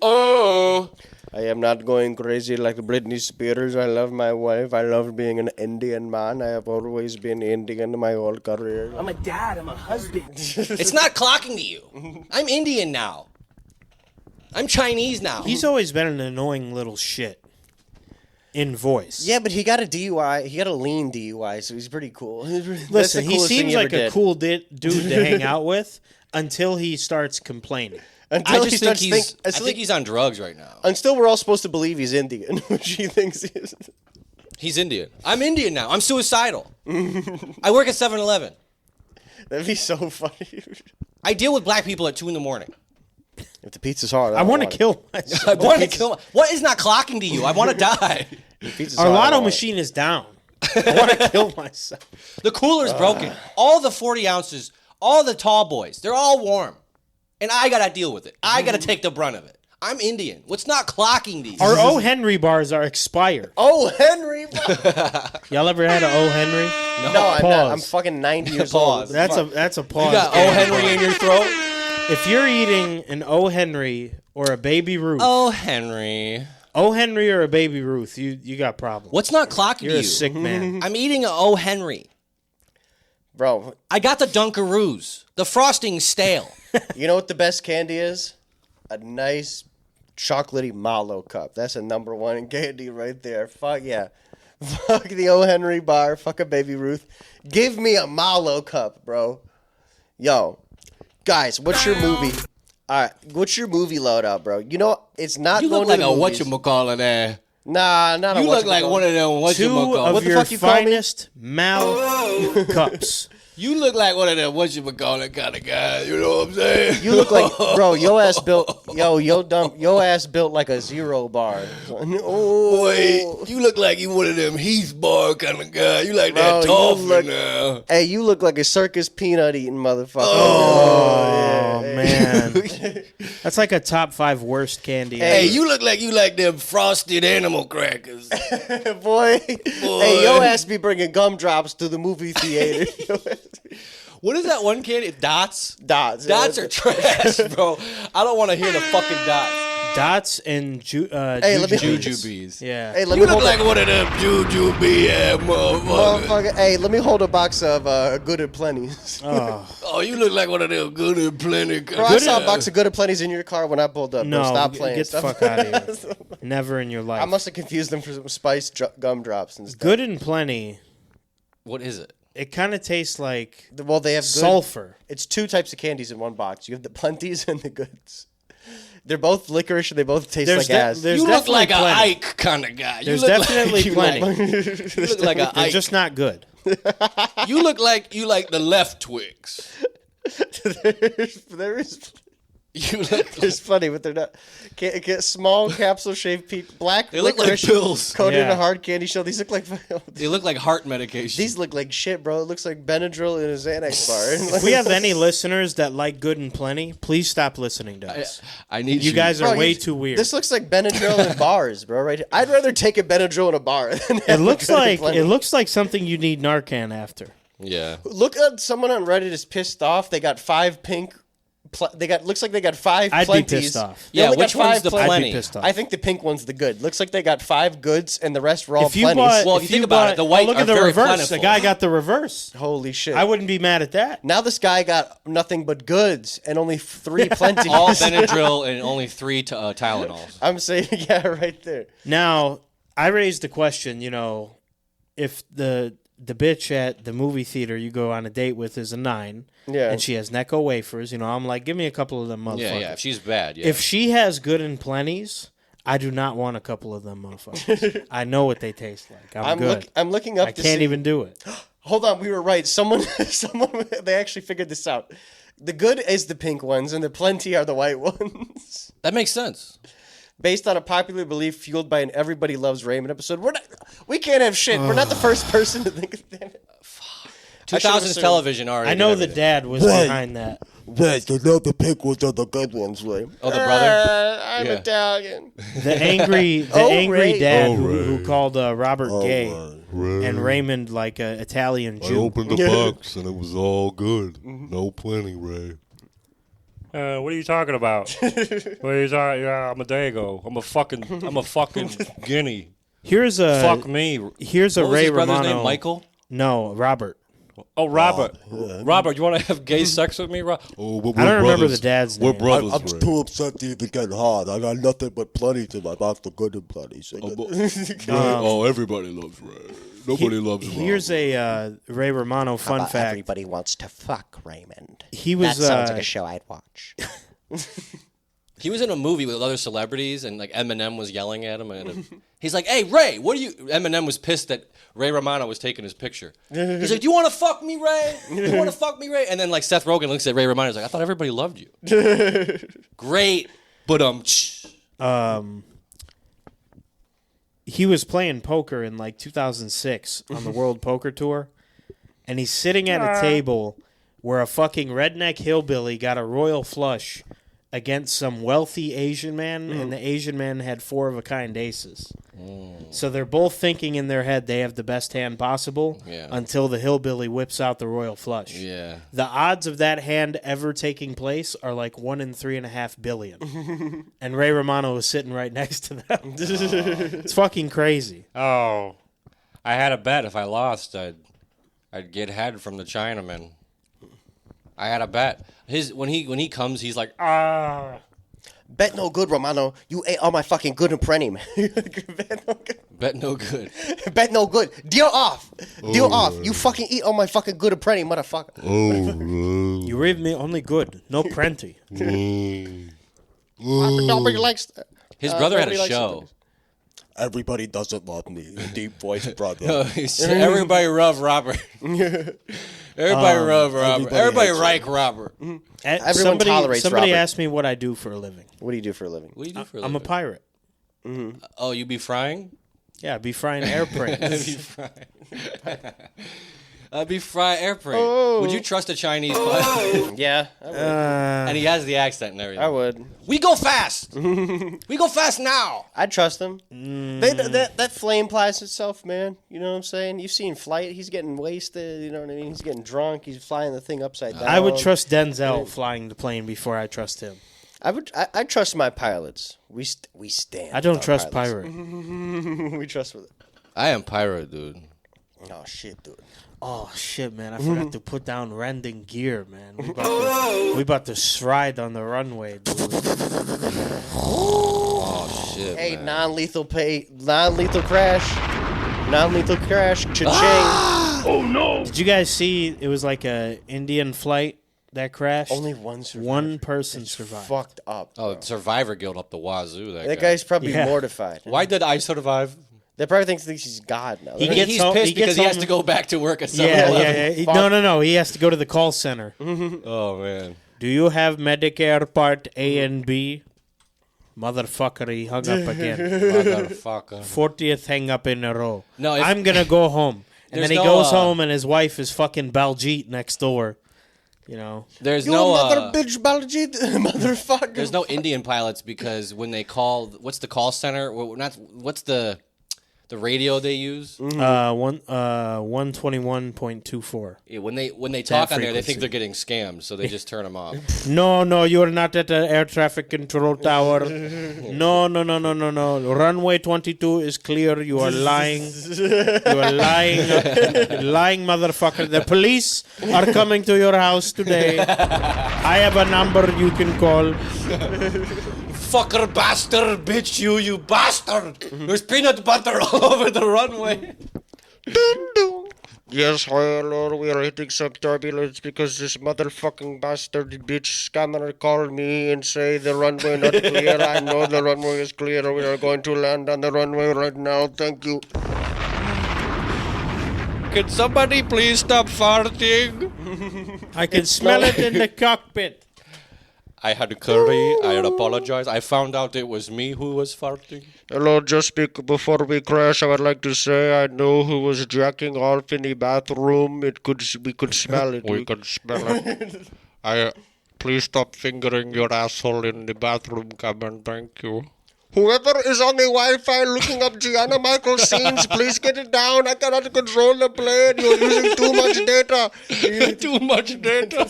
oh. I am not going crazy like Britney Spears. I love my wife. I love being an Indian man. I have always been Indian my whole career. I'm a dad. I'm a husband. It's not clocking to you. I'm Indian now. I'm Chinese now. He's always been an annoying little shit in voice. Yeah, but he got a DUI. He got a lean DUI, so he's pretty cool. Listen, he seems like a cool dude to hang out with until he starts complaining. Until I he just starts think he's. I think think he's on drugs right now. Until we're all supposed to believe he's Indian, which he thinks he is. He's Indian. I'm Indian now. I'm suicidal. I work at 7-Eleven. That'd be so funny. I deal with black people at 2 a.m. If the pizza's hard, I want to kill myself. I want to kill. What is not clocking to you? I want to die. Our lotto machine is down. I want to kill myself. The cooler's broken. All the 40 ounces, all the tall boys, they're all warm. And I got to deal with it. I got to take the brunt of it. I'm Indian. What's not clocking these? Our O. Henry bars are expired. Oh, Henry. Y'all ever had an O. Henry? No, I'm Pause. not. I'm fucking 90 years old. That's a pause. You got O. Henry in your throat? If you're eating an O. Henry or a Baby Ruth, O. Henry. O. Henry or a Baby Ruth, you got problems. What's not clocking You're you? a sick man. I'm eating an O. Henry. Bro, I got the Dunkaroos. The frosting's stale. you know what the best candy is? A nice chocolatey Malo cup. That's a number one candy right there. Fuck yeah. Fuck the O. Henry bar. Fuck a Baby Ruth. Give me a Malo cup, bro. Yo, guys, what's your movie? All right, what's your movie loadout, bro? You know, it's not You going look like to a the movies. whatchamacallit there. Nah, not a You look like whatchamacallit. one of them Two whatchamacallit. of What the your fuck you call me? finest Mal cups. You look like one of them whatchamacallit kind of guys. You know what I'm saying? You look like, bro, your ass built, your ass built like a zero bar. Oh, Boy, you look like you one of them Heath bar kind of guy. You like Bro, that you tough look- now. Hey, you look like a circus peanut eating motherfucker. Oh, man. That's like a top 5 worst candy. Hey, ever. you look like you like them frosted animal crackers. Boy. Hey, your ass be bringing gumdrops to the movie theater. What is that one candy? Dots? Dots. Dots are trash, bro. I don't want to hear the fucking dots. Dots and Hey, let me- Jujubes. Yeah. Hey, let You me look hold like a one of them jujube ass motherfuckers. motherfucker. Hey, let me hold a box of Good and Plenty's. Oh, you look like one of them good and plenty. Bro, I saw a box of Good and Plenty's in your car when I pulled up. No, bro. Stop playing. get the Stop. fuck out of here. Never in your life. I must have confused them for some spiced gumdrops and stuff. Good and Plenty, What is it? it kind of tastes like Well, they have good. sulfur. It's 2 types of candies in one box. You have the Plenties and the Goods. They're both licorice and they both taste There's like ass. there's You look definitely like a plenty. Ike kind of guy. There's you look definitely like, you plenty. Like, you look like a They're Ike. just not good. You look like you like the left Twix. there is. You look. It's funny, but they're not. Get small capsule-shaped black They look like licorice pills. coated in Yeah. a hard candy shell. These look like They look like heart medication. these look like shit, bro. It looks like Benadryl in a Xanax bar. If we have any listeners that like Good and Plenty, please stop listening to us. I need You guys are Bro, way you- too weird. This looks like Benadryl in bars, bro. Right here. I'd rather take a Benadryl in a bar than It looks like something you need Narcan after. Yeah. Look at someone on Reddit is pissed off. They got 5 pink. Looks like they got 5 I'd be plenties. pissed off. They Yeah, only got which one's the plenties. I'd be plenty? pissed off. I think the pink one's the good. Looks like they got 5 goods and the rest were all If you plenties. bought, Well, if you think about it, the white look are at the very reverse. plentiful. The guy got the reverse. Holy shit! I wouldn't be mad at that. Now this guy got nothing but goods and only 3 plenties. All Benadryl and only 3 Tylenols. I'm saying, yeah, right there. Now, I raised the question, if the bitch at the movie theater you go on a date with is a 9, Yeah. and she has Necco wafers, I'm like, give me a couple of them motherfuckers. Yeah. If she's bad, yeah. If she has Good and Plenties, I do not want a couple of them motherfuckers. I know what they taste like. I'm good. I'm looking up. I to can't see- even do it. Hold on, we were right. Someone, they actually figured this out. The good is the pink ones, and the plenty are the white ones. that makes sense. Based on a popular belief fueled by an Everybody Loves Raymond episode, we can't have shit. We're not the first person to think of that. 2000s assumed. television already. I know did the everything. dad was Right. behind that. Yes, you know the pink ones are the good ones, Ray. Oh, the brother? I'm Yeah. Italian. The angry Ray. dad Oh, who Ray. called Robert gay Ray. and Raymond like an Italian I Jew. opened the box and it was all good. No plenty, Ray. What are you talking about? What are you talking? Yeah, I'm a Dago. I'm a fucking guinea. Here's a Fuck me. Here's a What was Ray his brother's Romano. name? Michael? No, Robert. Oh, Robert. Robert, you want to have gay sex with me, Oh, but I don't we're remember brothers. the dad's We're name. brothers, I'm Ray. too upset to even get hard. I got nothing but plenty to my box of good and plenty. Everybody loves Ray. Nobody loves Ray. Here's a Ray Romano fun fact. Everybody wants to fuck Raymond. He was That sounds like a show I'd watch. He was in a movie with other celebrities, and like Eminem was yelling at him, and he's like, "Hey, Ray, what are you?" Eminem was pissed that Ray Romano was taking his picture. He's like, "Do you want to fuck me, Ray? Do you want to fuck me, Ray?" And then like Seth Rogen looks at Ray Romano, he's like, "I thought everybody loved you." Great, but he was playing poker in like 2006 on the World Poker Tour, and he's sitting at a table where a fucking redneck hillbilly got a royal flush against some wealthy Asian man, and the Asian man had 4 of a kind aces. So they're both thinking in their head they have the best hand possible until the hillbilly whips out the royal flush. Yeah. The odds of that hand ever taking place are like 1 in 3.5 billion. And Ray Romano was sitting right next to them. It's fucking crazy. Oh, I had a bet if I lost, I'd get head from the Chinaman. I had a bet. When he comes, he's like, Bet no good, Romano. You ate all my fucking good and prenny, man. Bet no good. Bet no good. Deal off. Deal off. You fucking eat all my fucking good and prenny, motherfucker. You read me only good, no plenty. Nobody likes that. His brother had a show. Everybody doesn't love me. Deep voice brother. Everybody love Robert. Everybody love Robert. Everybody like Robert. Everyone tolerates Somebody Robert. asked me what I do for a living. What do you do for a living? What do you do for a I'm a living? pirate. Oh, you be frying? Yeah, be frying airplanes. Be frying airplane. Would you trust a Chinese pilot? Yeah, I would. And he has the accent and everything. I would. We go fast. We go fast now. I'd trust them. That flame plies itself, man. You know what I'm saying? You've seen Flight. He's getting wasted. You know what I mean? He's getting drunk. He's flying the thing upside down. I would trust Denzel flying the plane before I trust him. I trust my pilots. We stand. I don't with our trust pilots. pirate. We trust with it. I am pirate, dude. Oh shit, dude. Oh shit, man! I forgot to put down rending gear, man. We about to stride on the runway, dude. Oh shit. Hey, man. non-lethal crash, cha-ching. Oh no! Did you guys see? It was like a Indian flight that crashed. Only one survived. One person survived. Fucked up. Oh, Survivor Guild up the wazoo. That guy's probably mortified. Why did I survive? They probably think he's God now. He He's gets pissed because he has home- to go back to work at 7-Eleven. No. He has to go to the call center. Oh man. Do you have Medicare Part A and B? Motherfucker, he hung up again. Motherfucker. 40th hang up in a row. No, if- I'm gonna go home. And then There's he no, goes home and his wife is fucking Baljeet next door. You know. There's You no mother bitch, Baljeet, motherfucker. there's no Indian pilots because when they call, what's the call center? What's the radio they use? 121.24. Yeah, when they talk on there, they frequency. think they're getting scammed, so they just turn them off. No, you're not at the air traffic control tower. No. Runway 22 is clear. You are lying. You are lying. Lying, motherfucker. The police are coming to your house today. I have a number you can call. Fucker, bastard, bitch, you bastard! There's peanut butter all over the runway. Yes, hello, we are hitting some turbulence because this motherfucking bastard bitch scammer called me and say the runway not clear. I know the runway is clear. We are going to land on the runway right now. Thank you. Can somebody please stop farting? I can smell it in the cockpit. I had curry. I apologize. I found out it was me who was farting. Hello, before we crash, I would like to say I know who was jacking off in the bathroom. We could smell it. We can smell it. Please stop fingering your asshole in the bathroom cabin. Thank you. Whoever is on the Wi-Fi looking up Gianna Michael scenes, please get it down. I cannot control the plane. You're using too much data. Too much data.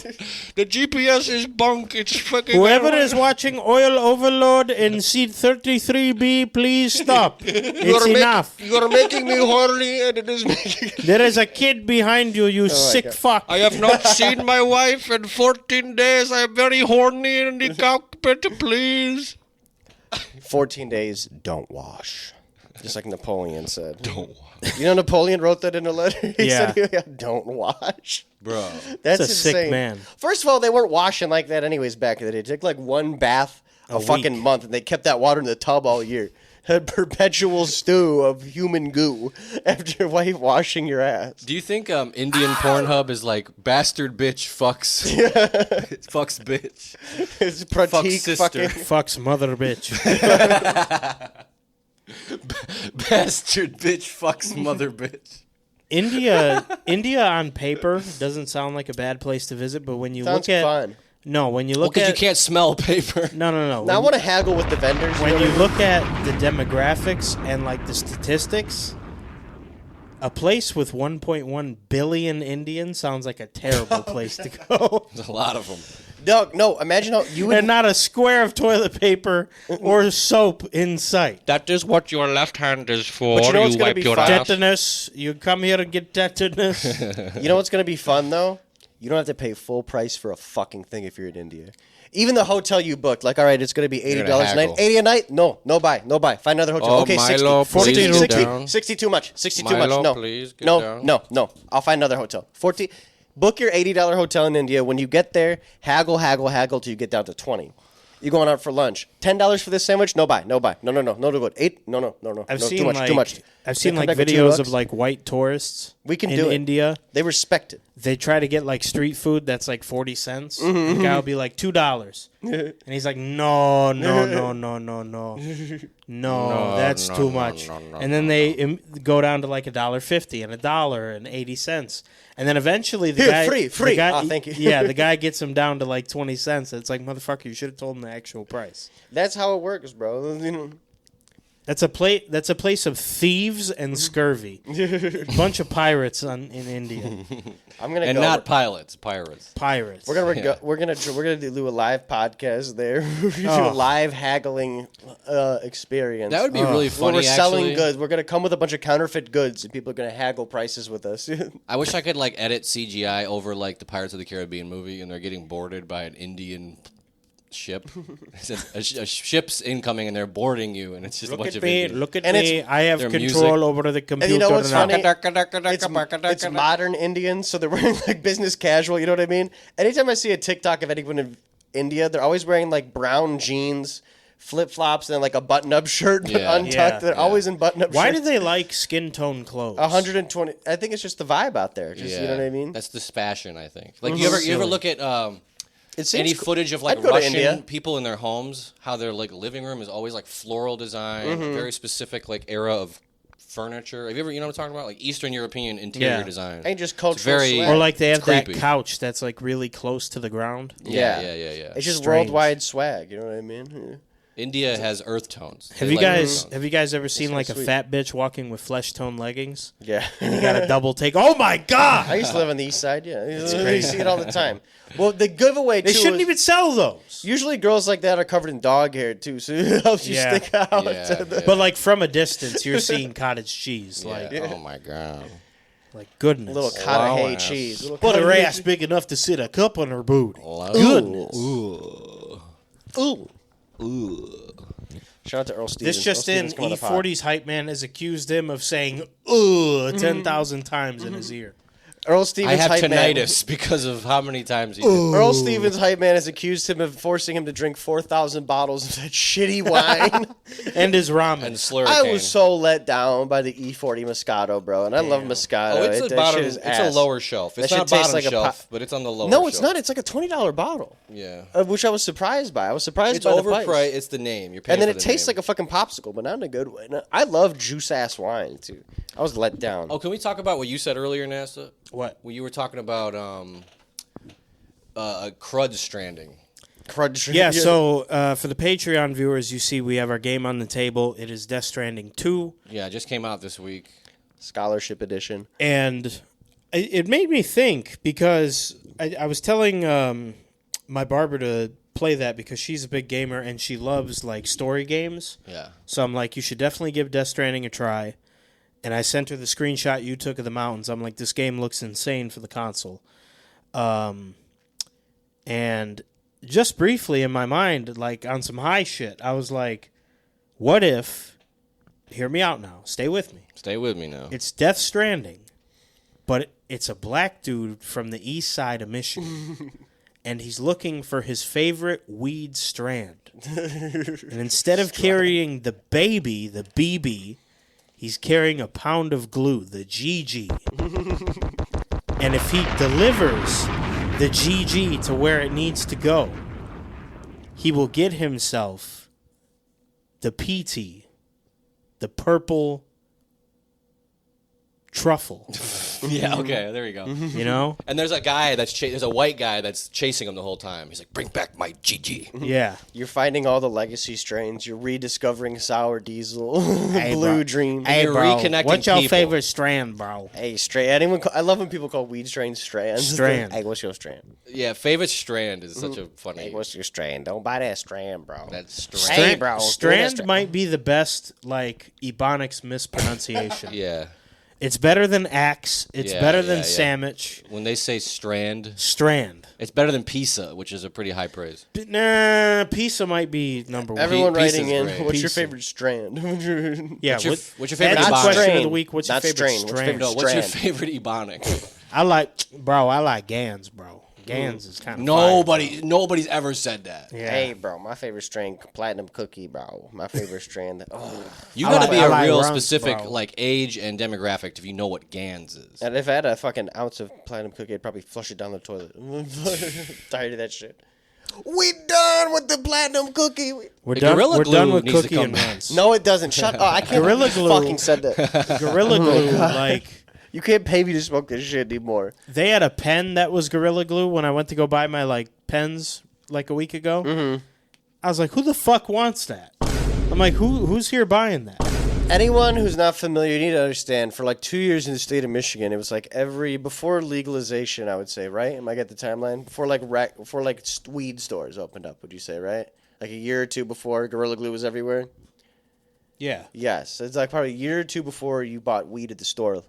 The GPS is bunk. It's fucking. Whoever is watching Oil Overload in seat 33B, please stop. It's enough. You're making me horny, and it is making. There is a kid behind you, you sick fuck. I have not seen my wife in 14 days. I am very horny in the cockpit, please. 14 days, don't wash. Just like Napoleon said. Don't wash. You know, Napoleon wrote that in a letter? He said, don't wash. Bro. That's a insane. sick man. First of all, they weren't washing like that anyways back in the day. It took like one bath a fucking month, and they kept that water in the tub all year. Had perpetual stew of human goo after washing your ass. Do you think Indian Pornhub is like bastard bitch fucks fucks bitch? It's Pratik Fucks sister. Fucks mother bitch. Bastard bitch fucks mother bitch. India on paper doesn't sound like a bad place to visit, but when you Sounds look at fun. no, when you look Because at you can't smell paper. no. Now I want to haggle with the vendors. When know you what I mean? look at the demographics and like the statistics, a place with 1.1 billion Indians sounds like a terrible place to go. There's a lot of them. No, imagine how you would. And not a square of toilet paper or soap in sight. That is what your left hand is for. But you know what's You gonna wipe be your fun? ass. Tetanus. You come here to get tetanus. You know what's going to be fun, though? You don't have to pay full price for a fucking thing if you're in India. Even the hotel you booked, like, all right, it's going to be $80 a night. haggle. 80 a night? No buy. Find another hotel. Oh, Okay, Milo, 60. please 60, get 60, down. 60 too much. 60 too Milo, much. No. please get no, down. no. I'll find another hotel. 40. Book your $80 hotel in India. When you get there, haggle till you get down to 20. You're going out for lunch. $10 for this sandwich? No buy. No good. 8? No. I've No, seen too much. like Too much. I've seen They like come back with videos $2. of like white tourists. We can in do it. India. They respect it. They try to get like street food that's like 40 cents. The guy will be like $2. And he's like, no, that's too much. And then they go down to like $1.50 and $1.80. And then eventually the Here, guy free. the guy, Oh, thank you. Yeah, the guy gets him down to like 20 cents. It's like, motherfucker, you should have told him the actual price. That's how it works, bro. You know. That's a place of thieves and scurvy. Bunch of pirates in India. I'm gonna And go. not pilots, pirates. Pirates. We're gonna do a live podcast there. We're gonna do a live haggling experience. That would be really where funny, we're selling actually. goods. We're gonna come with a bunch of counterfeit goods, and people are gonna haggle prices with us. I wish I could like edit CGI over like the Pirates of the Caribbean movie, and they're getting boarded by an Indian ship. a ship's incoming, and they're boarding you, and it's just a bunch of Indians. Look at And me. I have their control music. over the computer And you know what's now. funny? It's modern Indians, so they're wearing like business casual. You know what I mean? Anytime I see a TikTok of anyone in India, they're always wearing like brown jeans, flip flops, and like a button up shirt but Yeah. untucked. Yeah. They're always in button up. Why shirts. do they like skin tone clothes? 120? I think it's just the vibe out there. Just you know what I mean? That's this fashion, I think. Like you ever look at It seems any cool. footage of like I'd go to Russian India. people in their homes, how their like living room is always like floral design, very specific like era of furniture. Have you ever, you know what I'm talking about? Like Eastern European interior Yeah. design. Ain't just cultural very- swag. Or like they have It's that creepy. couch that's like really close to the ground. Yeah. It's just Strange. worldwide swag. You know what I mean? India has earth tones. Have They you like earth guys tones. ever seen like a sweet. fat bitch walking with flesh tone leggings? Yeah. You got a double take. Oh my god! I used to live on the east side. Yeah, you see it all the time. Well, the giveaway too. They shouldn't is- even sell those. Usually, girls like that are covered in dog hair too, so it helps you Yeah. stick out. Yeah, yeah. But like from a distance, you're seeing cottage cheese. Like, Yeah. Oh my god. like goodness. Little cotta Wow, hay ass. cheese. Little But cotta her hay ass big enough to sit a cup on her booty. Goodness. Ooh. Ooh. Shout out to Earl Stevens. This just Earl in, Stevens, come on the pod. E40's hype man has accused him of saying "ugh" 10,000 times in his ear. Earl Stevens I have hype man. tinnitus because of how many times he did. Earl Stevens hype man has accused him of forcing him to drink 4,000 bottles of that shitty wine. And his ramen. And slurricane. I was so let down by the E40 Moscato, bro, and I love Moscato. Oh, it's That a bottom. shit is It's ass. a lower shelf. It's That not shit tastes bottom like a shelf, but it's on the lower. No, it's shelf. not. It's like a $20 bottle. Yeah. Which I was surprised by. I was surprised It's by the overpriced. price. It's the name. You're paying And then for it the tastes name. like a fucking popsicle, but not in a good way. No, I love juice ass wine too. I was let down. Oh, can we talk about what you said earlier, NASA? What? When you were talking about crud stranding. Crud. Yeah, so for the Patreon viewers, you see we have our game on the table. It is Death Stranding 2. Yeah, it just came out this week. Scholarship edition. And it made me think because I was telling my barber to play that because she's a big gamer and she loves like story games. Yeah. So I'm like, you should definitely give Death Stranding a try. And I sent her the screenshot you took of the mountains. I'm like, this game looks insane for the console. And just briefly in my mind, like on some high shit, I was like, what if, hear me out now, stay with me. Stay with me now. It's Death Stranding, but it's a black dude from the east side of Michigan. and he's looking for his favorite weed strand. And instead of carrying the baby, the BB, he's carrying a pound of glue, the GG. And if he delivers the GG to where it needs to go, he will get himself the PT, the purple truffle. Yeah, okay, there you go. You know? And there's a guy there's a white guy that's chasing him the whole time. He's like, "Bring back my GG." Yeah. You're finding all the legacy strains. You're rediscovering Sour Diesel, Hey, Blue bro. Dream. Hey, You're bro, reconnecting what's your people. favorite strand, bro? Hey, strand. I love when people call weed strains strands. Strand. Hey, what's your strand? Yeah, favorite strand is such a funny. Hey, what's your strand? Don't buy that strand, bro. That's strand. Hey, bro. Strand might be the best, like, Ebonics mispronunciation. Yeah. It's better than axe. It's Yeah, better than yeah. sandwich. When they say strand, Strand. it's better than pizza, which is a pretty high praise. Nah, pizza might be number one. Everyone Pizza's writing in, great. what's your Pizza. favorite strand? Yeah, What's your favorite that's the Ebonics? question of the Strain. week. What's your Not favorite strain. What's your strand? favorite No, what's your Strand. favorite Ebonic? I like Gans, bro. Gans is kind of Nobody's ever said that. Yeah. Hey, bro, my favorite strand, platinum cookie, bro. My favorite strand. Oh. You I got to like- be I a like real Runts, specific bro. like age and demographic if you know what Gans is. And if I had a fucking ounce of platinum cookie, I'd probably flush it down the toilet. Tired of that shit. We done with the platinum cookie. We're The done. Gorilla We're Glue done with needs to Cookie come and back. Runs. No, it doesn't. Shut up. I can't Gorilla believe you Glue. fucking said that. Gorilla Glue, like You can't pay me to smoke this shit anymore. they had a pen that was Gorilla Glue when I went to go buy my like pens like a week ago. Mm-hmm. I was like, who the fuck wants that? I'm like, who's here buying that? Anyone who's not familiar, you need to understand, for like 2 years in the state of Michigan, it was like before legalization, I would say, right? Am I get the timeline? Before weed stores opened up, would you say, right? Like a year or two before Gorilla Glue was everywhere? Yeah. Yes. It's like probably a year or two before you bought weed at the store.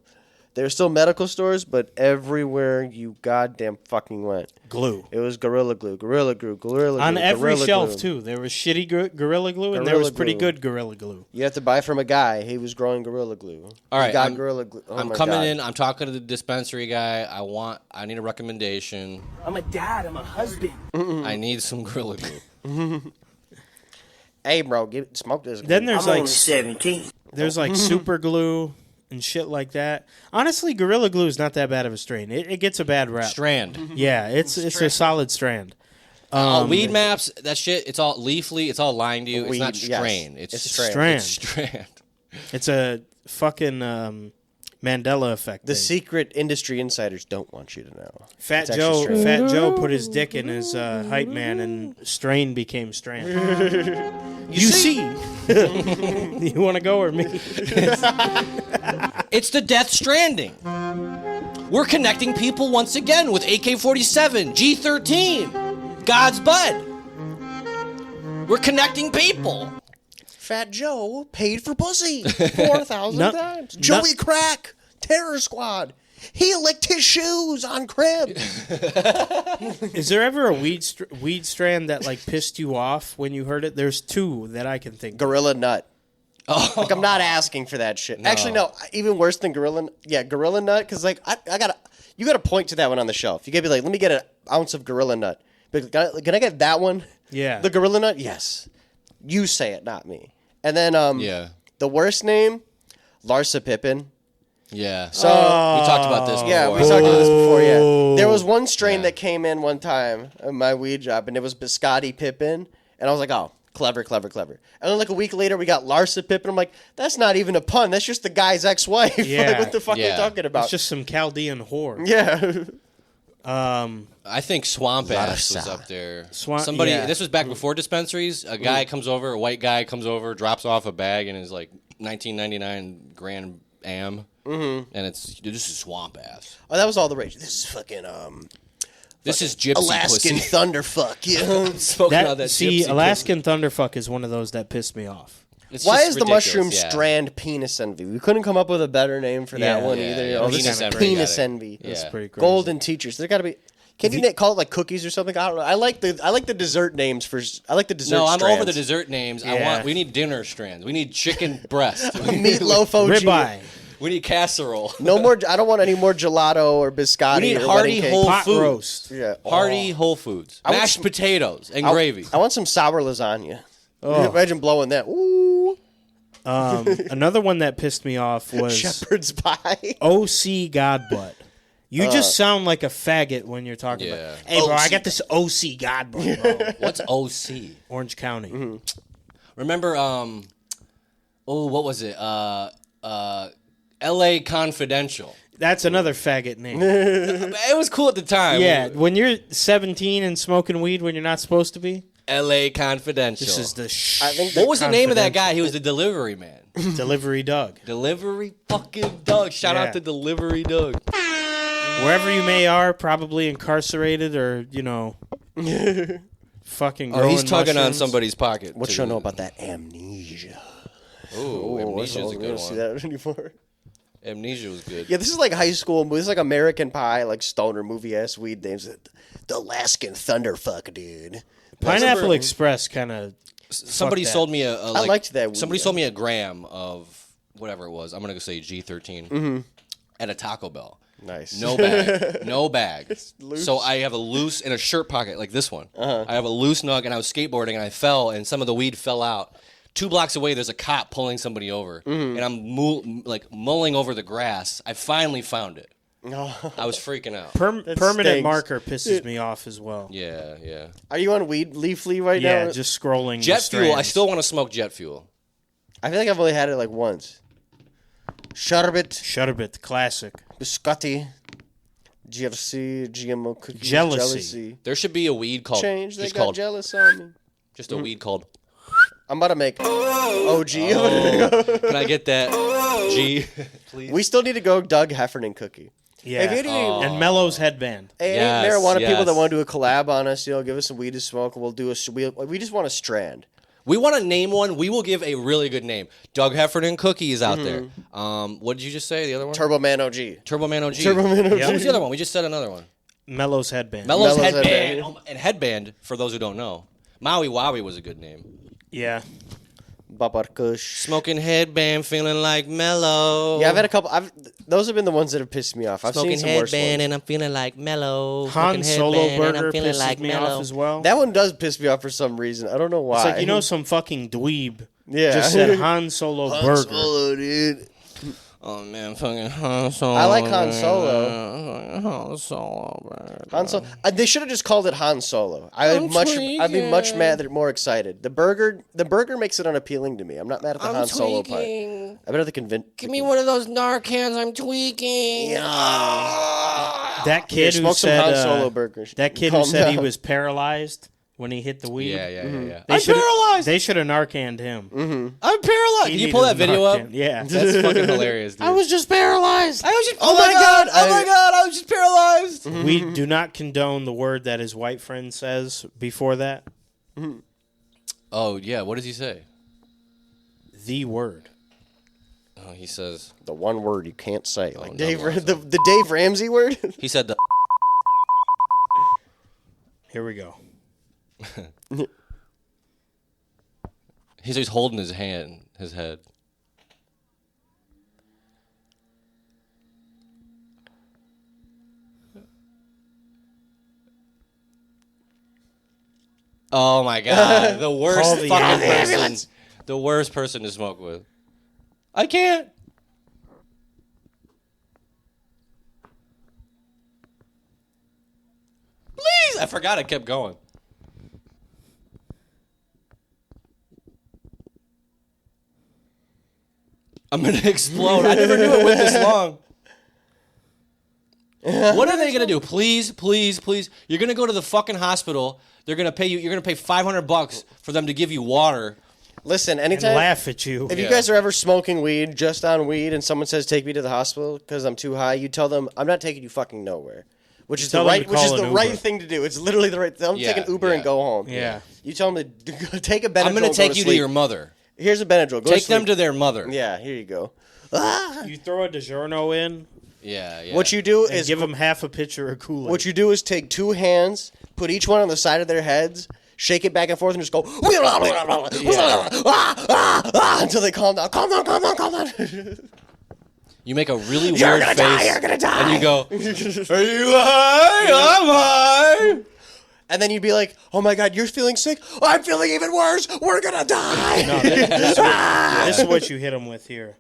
There were still medical stores, but everywhere you goddamn fucking went, Glue. it was Gorilla Glue, Gorilla Glue, Gorilla Glue. On every Gorilla shelf, Glue. too. There was shitty Gorilla Glue, and there Gorilla was pretty Glue. good Gorilla Glue. You have to buy from a guy. He was growing Gorilla Glue. All right, He got I'm- Gorilla Glue. Oh I'm my coming God. in. I'm talking to the dispensary guy. I need a recommendation. I'm a dad. I'm a husband. I need some Gorilla Glue. Hey, bro, smoke this. Then glue. there's I'm like only 17. there's like super glue and shit like that. Honestly, Gorilla Glue is not that bad of a strain. It gets a bad rap. Strand. Yeah, it's a solid strand. Weed maps, that shit, it's all leafly, it's all lined to you. It's Weed, not yes. strain. It's Strand. It's strand. It's a fucking Mandela effect. The thing. secret industry insiders don't want you to know. Fat It's actually Joe, Strand. Fat Joe put his dick in his hype man, and strain became strand. you see, you want to go or me? It's the Death Stranding. We're connecting people once again with AK-47, G13, God's Bud. We're connecting people. Fat Joe paid for pussy 4,000 No- times. no- Joey Crack, Terror Squad. He licked his shoes on crib. Is there ever a weed strand that like pissed you off when you heard it? There's two that I can think of. Gorilla Nut. Like, I'm not asking for that shit. Actually, no. Even worse than Gorilla Nut, because like you got to point to that one on the shelf. You got to be like, let me get an ounce of Gorilla Nut. But can I get that one? Yeah. The Gorilla Nut? Yes. You say it, not me. And then Yeah. the worst name, Larsa Pippen. Yeah. So we talked about this before. yeah, we talked about this before. Yeah, there was one strain that came in one time at my weed job, and it was Biscotti Pippen, and I was like, oh, clever. And then like a week later, we got Larsa Pippen. I'm like, that's not even a pun. That's just the guy's ex-wife. Yeah. Like, what the fuck are you Yeah. talking about? It's just some Chaldean whore. yeah. I think Swamp Ass was Larsa. up there. Somebody. Yeah. This was back before dispensaries. A guy comes over, a white guy comes over, drops off a bag in his like 1999 Grand Am, and this is Swamp Ass. Oh, that was all the rage. This is fucking This is gypsy Alaskan pussy. thunderfuck. Yeah. Smoking all that See, gypsy Alaskan Thunderfuck is one of those that pissed me off. pussy. It's Why just is the ridiculous, mushroom yeah. strand penis envy? We couldn't come up with a better name for that Yeah. one Yeah, either. yeah. Oh, this Penis is envy, penis got it. envy. Yeah. That's pretty crazy. Golden teachers. There got to be. Can you call it like cookies or something? I don't know. I like the dessert names for. I like the dessert. No, I'm strands. over the dessert names. Yeah. We need dinner strands. We need chicken breast. Meatloaf OG. Ribeye. We need casserole. No more. I don't want any more gelato or biscotti. We need or hearty wedding cake. Whole Pot Foods. roast. Yeah. Hearty Whole Foods. I want Mashed some- potatoes and gravy. I want some sour lasagna. Oh. Imagine blowing that. Ooh. Another one that pissed me off was Shepherd's pie. OC Godbutt. You just sound like a faggot when you're talking Yeah. about. Hey, bro, I got this OC Godbutt, bro. What's OC? Orange County. Remember, what was it? L.A. Confidential. That's another faggot name. It was cool at the time. Yeah, when you're 17 and smoking weed when you're not supposed to be. L.A. Confidential. This is the I think What was the name of that guy? He was the delivery man. Delivery Doug. Delivery fucking Doug. Shout Yeah. out to Delivery Doug. Wherever you may are, probably incarcerated or, fucking growing Oh, he's tugging on mushrooms. somebody's pocket. What too. you know about that amnesia? Ooh, Amnesia's a we good don't see one. that anymore. Amnesia was good. Yeah, this is like high school. This is like American Pie, like stoner movie ass weed names. The Alaskan Thunderfuck, dude. Pineapple Express kind of. Somebody that. sold me a I liked that weed, Somebody yeah. sold me a gram of whatever it was. I'm gonna go say G13 at a Taco Bell. Nice. No bag. No bag. So I have a loose in a shirt pocket like this one. I have a loose nug, and I was skateboarding, and I fell, and some of the weed fell out. 2 blocks away, there's a cop pulling somebody over, and I'm mulling over the grass. I finally found it. I was freaking out. Permanent stinks. marker pisses me off as well. Yeah, yeah. Are you on weed Leafly right Yeah, now? just scrolling. Jet the fuel. I strands. still want to smoke jet fuel. I feel like I've only had it like once. Sherbet, Shutterbit, classic. biscotti, GFC, GMO cookies, Jealousy. There should be a weed called Change. They just got called jealous on me. just a weed called. I'm about to make OG. Can I get that G, please? We still need to go Doug Heffernan cookie. Yeah. If you need And Mello's headband. any Yes, marijuana people yes. that want to do a collab on us, give us some weed to smoke. We'll do we just want a strand. We want to name one. We will give a really good name. Doug Heffernan Cookie is out there. What did you just say? The other one? Turbo Man OG. Turbo Man OG. Turbo Man OG. What was the other one? We just said another one. Mello's headband. Mello's Mello's Headband. Headband. And Headband, for those who don't know. Maui Wowie was a good name. Yeah. Babar Kush. Smoking Headband, feeling like Mellow. Yeah, I've had a couple. Those have been the ones that have pissed me off. I've Smoking seen some worse Headband, ones. and I'm feeling like Mellow. Han Smoking Solo Headband, and Burger I'm feeling pisses like me Mellow. off as well. That one does piss me off for some reason. I don't know why. It's like, some fucking dweeb Yeah. just said Han Solo Burger. Solo, dude. Oh, man, fucking Han Solo. I like Han Solo. Han Solo, bro. Han Solo. They should have just called it Han Solo. I'd be much more excited. The burger makes it unappealing to me. I'm not mad at the Han Solo part. I'd rather convince. Give me one of those Narcans. I'm tweaking. That kid who smoke some said Han Solo burgers. that kid who Calm said he down. was paralyzed when he hit the weed. Yeah. They I'm shoulda- paralyzed. They should have Narcaned him. I'm paralyzed. Can you pull that needed video up? Narcan. Yeah. That's fucking hilarious, dude. I was just paralyzed. I was just. Oh my God, Oh my God! I was just paralyzed. We do not condone the word that his white friend says before that. Oh yeah. What does he say? The word. Oh, he says. The one word you can't say, like no, Dave, no, the Dave Ramsey word. He said the. Here we go. He's holding his head. Oh my God! The worst Call the fucking ambulance. person. The worst person to smoke with. I can't. Please! I forgot I kept going. I'm gonna explode. I never knew it went this long. What are they gonna do? Please, please, please. You're gonna go to the fucking hospital. They're gonna pay you. You're gonna pay $500 for them to give you water. Listen, And anytime. laugh at you. If you guys are ever smoking weed, just on weed, and someone says take me to the hospital because I'm too high, you tell them I'm not taking you fucking nowhere. Which is the tell them right, to which call is the an right Uber. thing to do. It's literally the right. Tell them to take an Uber and go home. Yeah. You tell them to take a Benadryl. I'm gonna and take go you to sleep. your mother. Here's a Benadryl. Go Take to sleep. them to their mother. Yeah, here you go. You throw a DiGiorno in Yeah. What you do and is give them half a pitcher of Kool-Aid. what you do is take two hands, put each one on the side of their heads, shake it back and forth, and just go until they calm down. Calm down. You make a really weird You're gonna face. die, you're gonna die. And you go, are you high? I'm high. And then you'd be like, oh my God, you're feeling sick? I'm feeling even worse. We're going to die. No, this is what you hit him with here.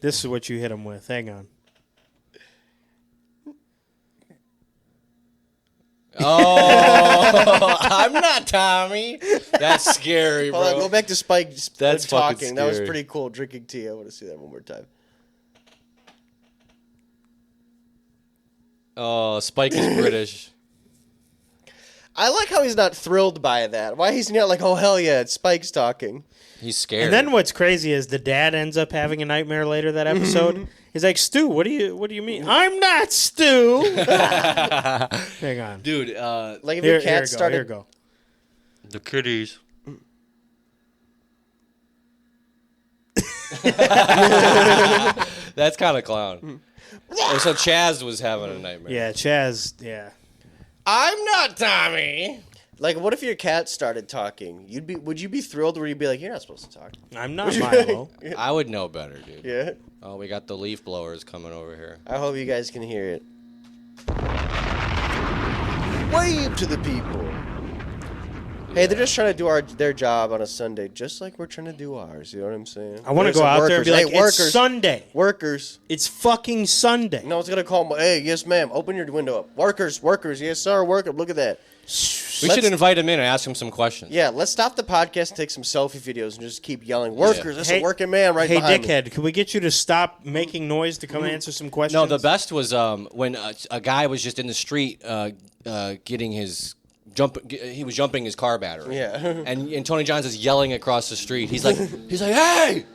This is what you hit him with. Hang on. Oh, I'm not Tommy. That's scary, bro. Hold on, go back to Spike That's fucking talking. That was scary. pretty cool. Drinking tea. I want to see that one more time. Oh, Spike is British. I like how he's not thrilled by that. Why he's not like, oh, hell yeah, it's Spike's talking. He's scared. And then what's crazy is the dad ends up having a nightmare later that episode. He's like, Stu, what do you mean? I'm not Stu. Hang on. Dude, Like if your cat started... Here go. The kitties. that's kind of clown. Oh, so Chaz was having a nightmare. Yeah, Chaz, yeah. I'm not Tommy. Like, what if your cat started talking? Would you be thrilled, or would you be like, you're not supposed to talk? I'm not Milo. I would know better, dude. Yeah. Oh, we got the leaf blowers coming over here. I hope you guys can hear it. Wave to the people. Hey, they're just trying to do their job on a Sunday, just like we're trying to do ours. You know what I'm saying? I want to go out there and be like, it's Sunday. Workers. It's fucking Sunday. No, it's going to call them, hey, yes, ma'am, open your window up. Workers, yes, sir, worker, look at that. We should invite him in and ask him some questions. Yeah, let's stop the podcast and take some selfie videos and just keep yelling, workers, that's a working man right hey, behind dickhead, me. can we get you to stop making noise to come answer some questions? No, the best was when a guy was just in the street getting his... he was jumping his car battery. Yeah. and Tony Johns is yelling across the street. He's like, hey,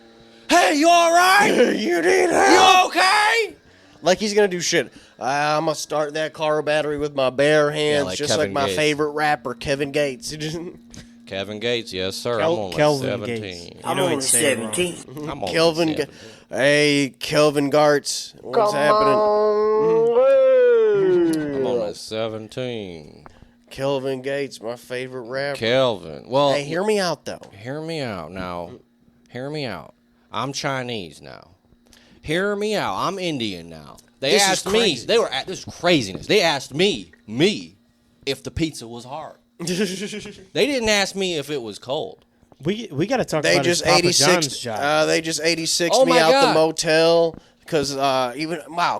you all right? You need help? You okay? Like he's going to do shit. I'm going to start that car battery with my bare hands, like just Kevin like my Gates. favorite rapper, Kevin Gates. Kevin Gates, yes, sir. Kel- I'm only Kelvin 17. Gates. I'm know only he's saying wrong. 17. I'm only Kelvin, 17. hey, Kelvin Gartz, what's happening? I'm only 17. Kelvin Gates, my favorite rapper. Kelvin. Well, Hey, hear me out, though. Hear me out now. Hear me out. I'm Chinese now. Hear me out. I'm Indian now. They This is asked me. crazy. This is craziness. They asked me, if the pizza was hard. They didn't ask me if it was cold. We got to talk They about just his Papa 86. John's job. They just 86 Oh me my out God. the motel because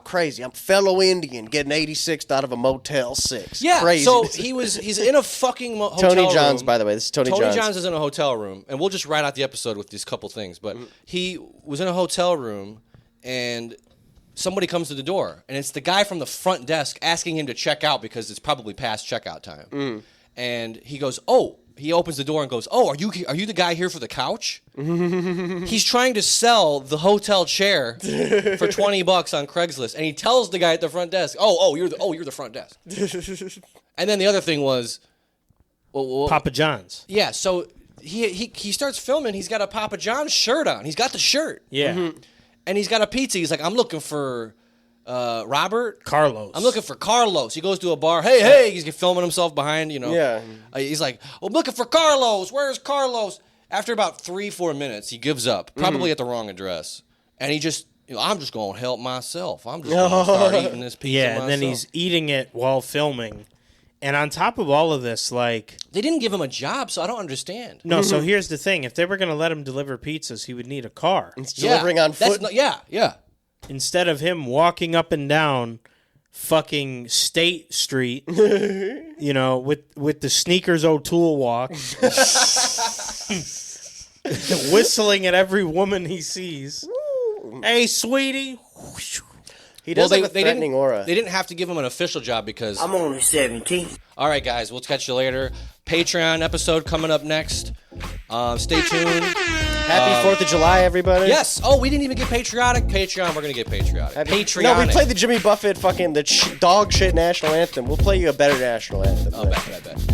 crazy. I'm fellow Indian getting 86 out of a Motel 6. Yeah. Crazy. So he's in a fucking hotel Tony Johns, room. by the way. This is Tony Tony Johns. Johns is in a hotel room, and we'll just write out the episode with these couple things. But he was in a hotel room, and somebody comes to the door, and it's the guy from the front desk asking him to check out because it's probably past checkout time. And he goes, "Oh." He opens the door and goes, "Oh, are you the guy here for the couch?" He's trying to sell the hotel chair for $20 on Craigslist, and he tells the guy at the front desk, "Oh, you're the front desk." And then the other thing was, Papa John's. yeah. So he starts filming. He's got a Papa John's shirt on. He's got the shirt. Yeah. And he's got a pizza. He's like, "I'm looking for Robert. Carlos. I'm looking for Carlos." He goes to a bar. Hey, he's filming himself behind, Yeah. He's like, "I'm looking for Carlos. Where's Carlos?" After about 3-4 minutes, he gives up, probably at the wrong address. And he just, I'm just going to help myself. I'm just going to start eating this pizza Yeah, myself. and then he's eating it while filming. And on top of all of this, like... They didn't give him a job, so I don't understand. No, so here's the thing. If they were going to let him deliver pizzas, he would need a car. It's delivering on foot. Yeah. Instead of him walking up and down fucking State Street, with the Sneakers O'Toole walk, whistling at every woman he sees. Hey, sweetie. He does have a threatening aura. They didn't have to give him an official job because... I'm only 17. All right, guys, we'll catch you later. Patreon episode coming up next. Stay tuned. Happy 4th of July, everybody. Yes. Oh, we didn't even get patriotic. Patreon, we're going to get patriotic. Patreon. No, we played the Jimmy Buffett fucking dog shit national anthem. We'll play you a better national anthem. Oh, I bet.